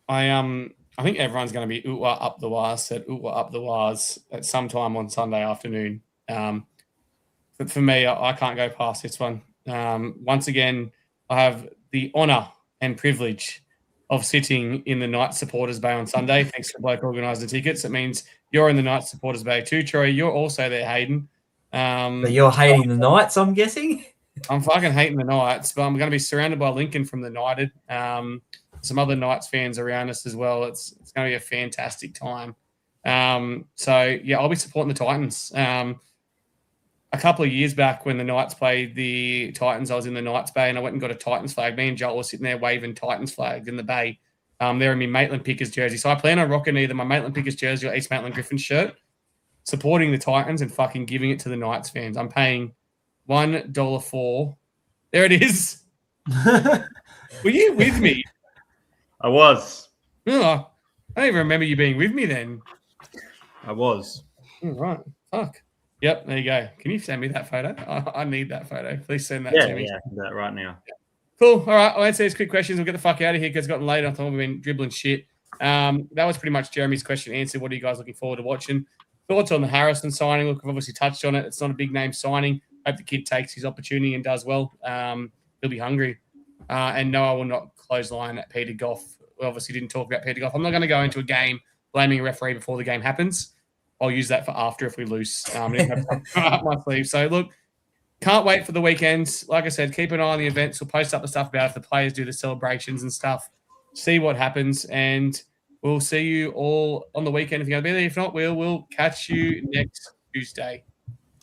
I think everyone's going to be ooh up the waz, said ooh up the waz at some time on Sunday afternoon. But for me, I can't go past this one. Once again, I have the honour and privilege of sitting in the Knights Supporters Bay on Sunday. Thanks to bloke organised the tickets. It means you're in the Knights Supporters Bay too, Troy. You're also there, Hayden. But you're hating the Knights, I'm guessing? I'm fucking hating the Knights, but I'm going to be surrounded by Lincoln from the United. Some other Knights fans around us as well. It's going to be a fantastic time. So, yeah, I'll be supporting the Titans. A couple of years back when the Knights played the Titans, I was in the Knights Bay and I went and got a Titans flag. Me and Joel were sitting there waving Titans flags in the Bay. They're in my Maitland Pickers jersey. So I plan on rocking either my Maitland Pickers jersey or East Maitland Griffins shirt, supporting the Titans and fucking giving it to the Knights fans. I'm paying $1.04. There it is. Were you with me? I was. Oh, I don't even remember you being with me then. I was. All right. Fuck. Yep, there you go. Can you send me that photo? I need that photo. Please send that to me. Yeah, I can do that right now. Cool. All right, I'll answer these quick questions. We'll get the fuck out of here because it's gotten late. I thought we've been dribbling shit. That was pretty much Jeremy's question answered. What are you guys looking forward to watching? Thoughts on the Harrison signing? Look, we've obviously touched on it. It's not a big name signing. Hope the kid takes his opportunity and does well. He'll be hungry. And no, I will not close line at Peter Goff. We obviously didn't talk about Peter Goff. I'm not going to go into a game blaming a referee before the game happens. I'll use that for after if we lose. Up my sleeve. So, look, can't wait for the weekends. Like I said, keep an eye on the events. We'll post up the stuff about if the players do the celebrations and stuff. See what happens. And we'll see you all on the weekend if you're going to be there. If not, we'll catch you next Tuesday.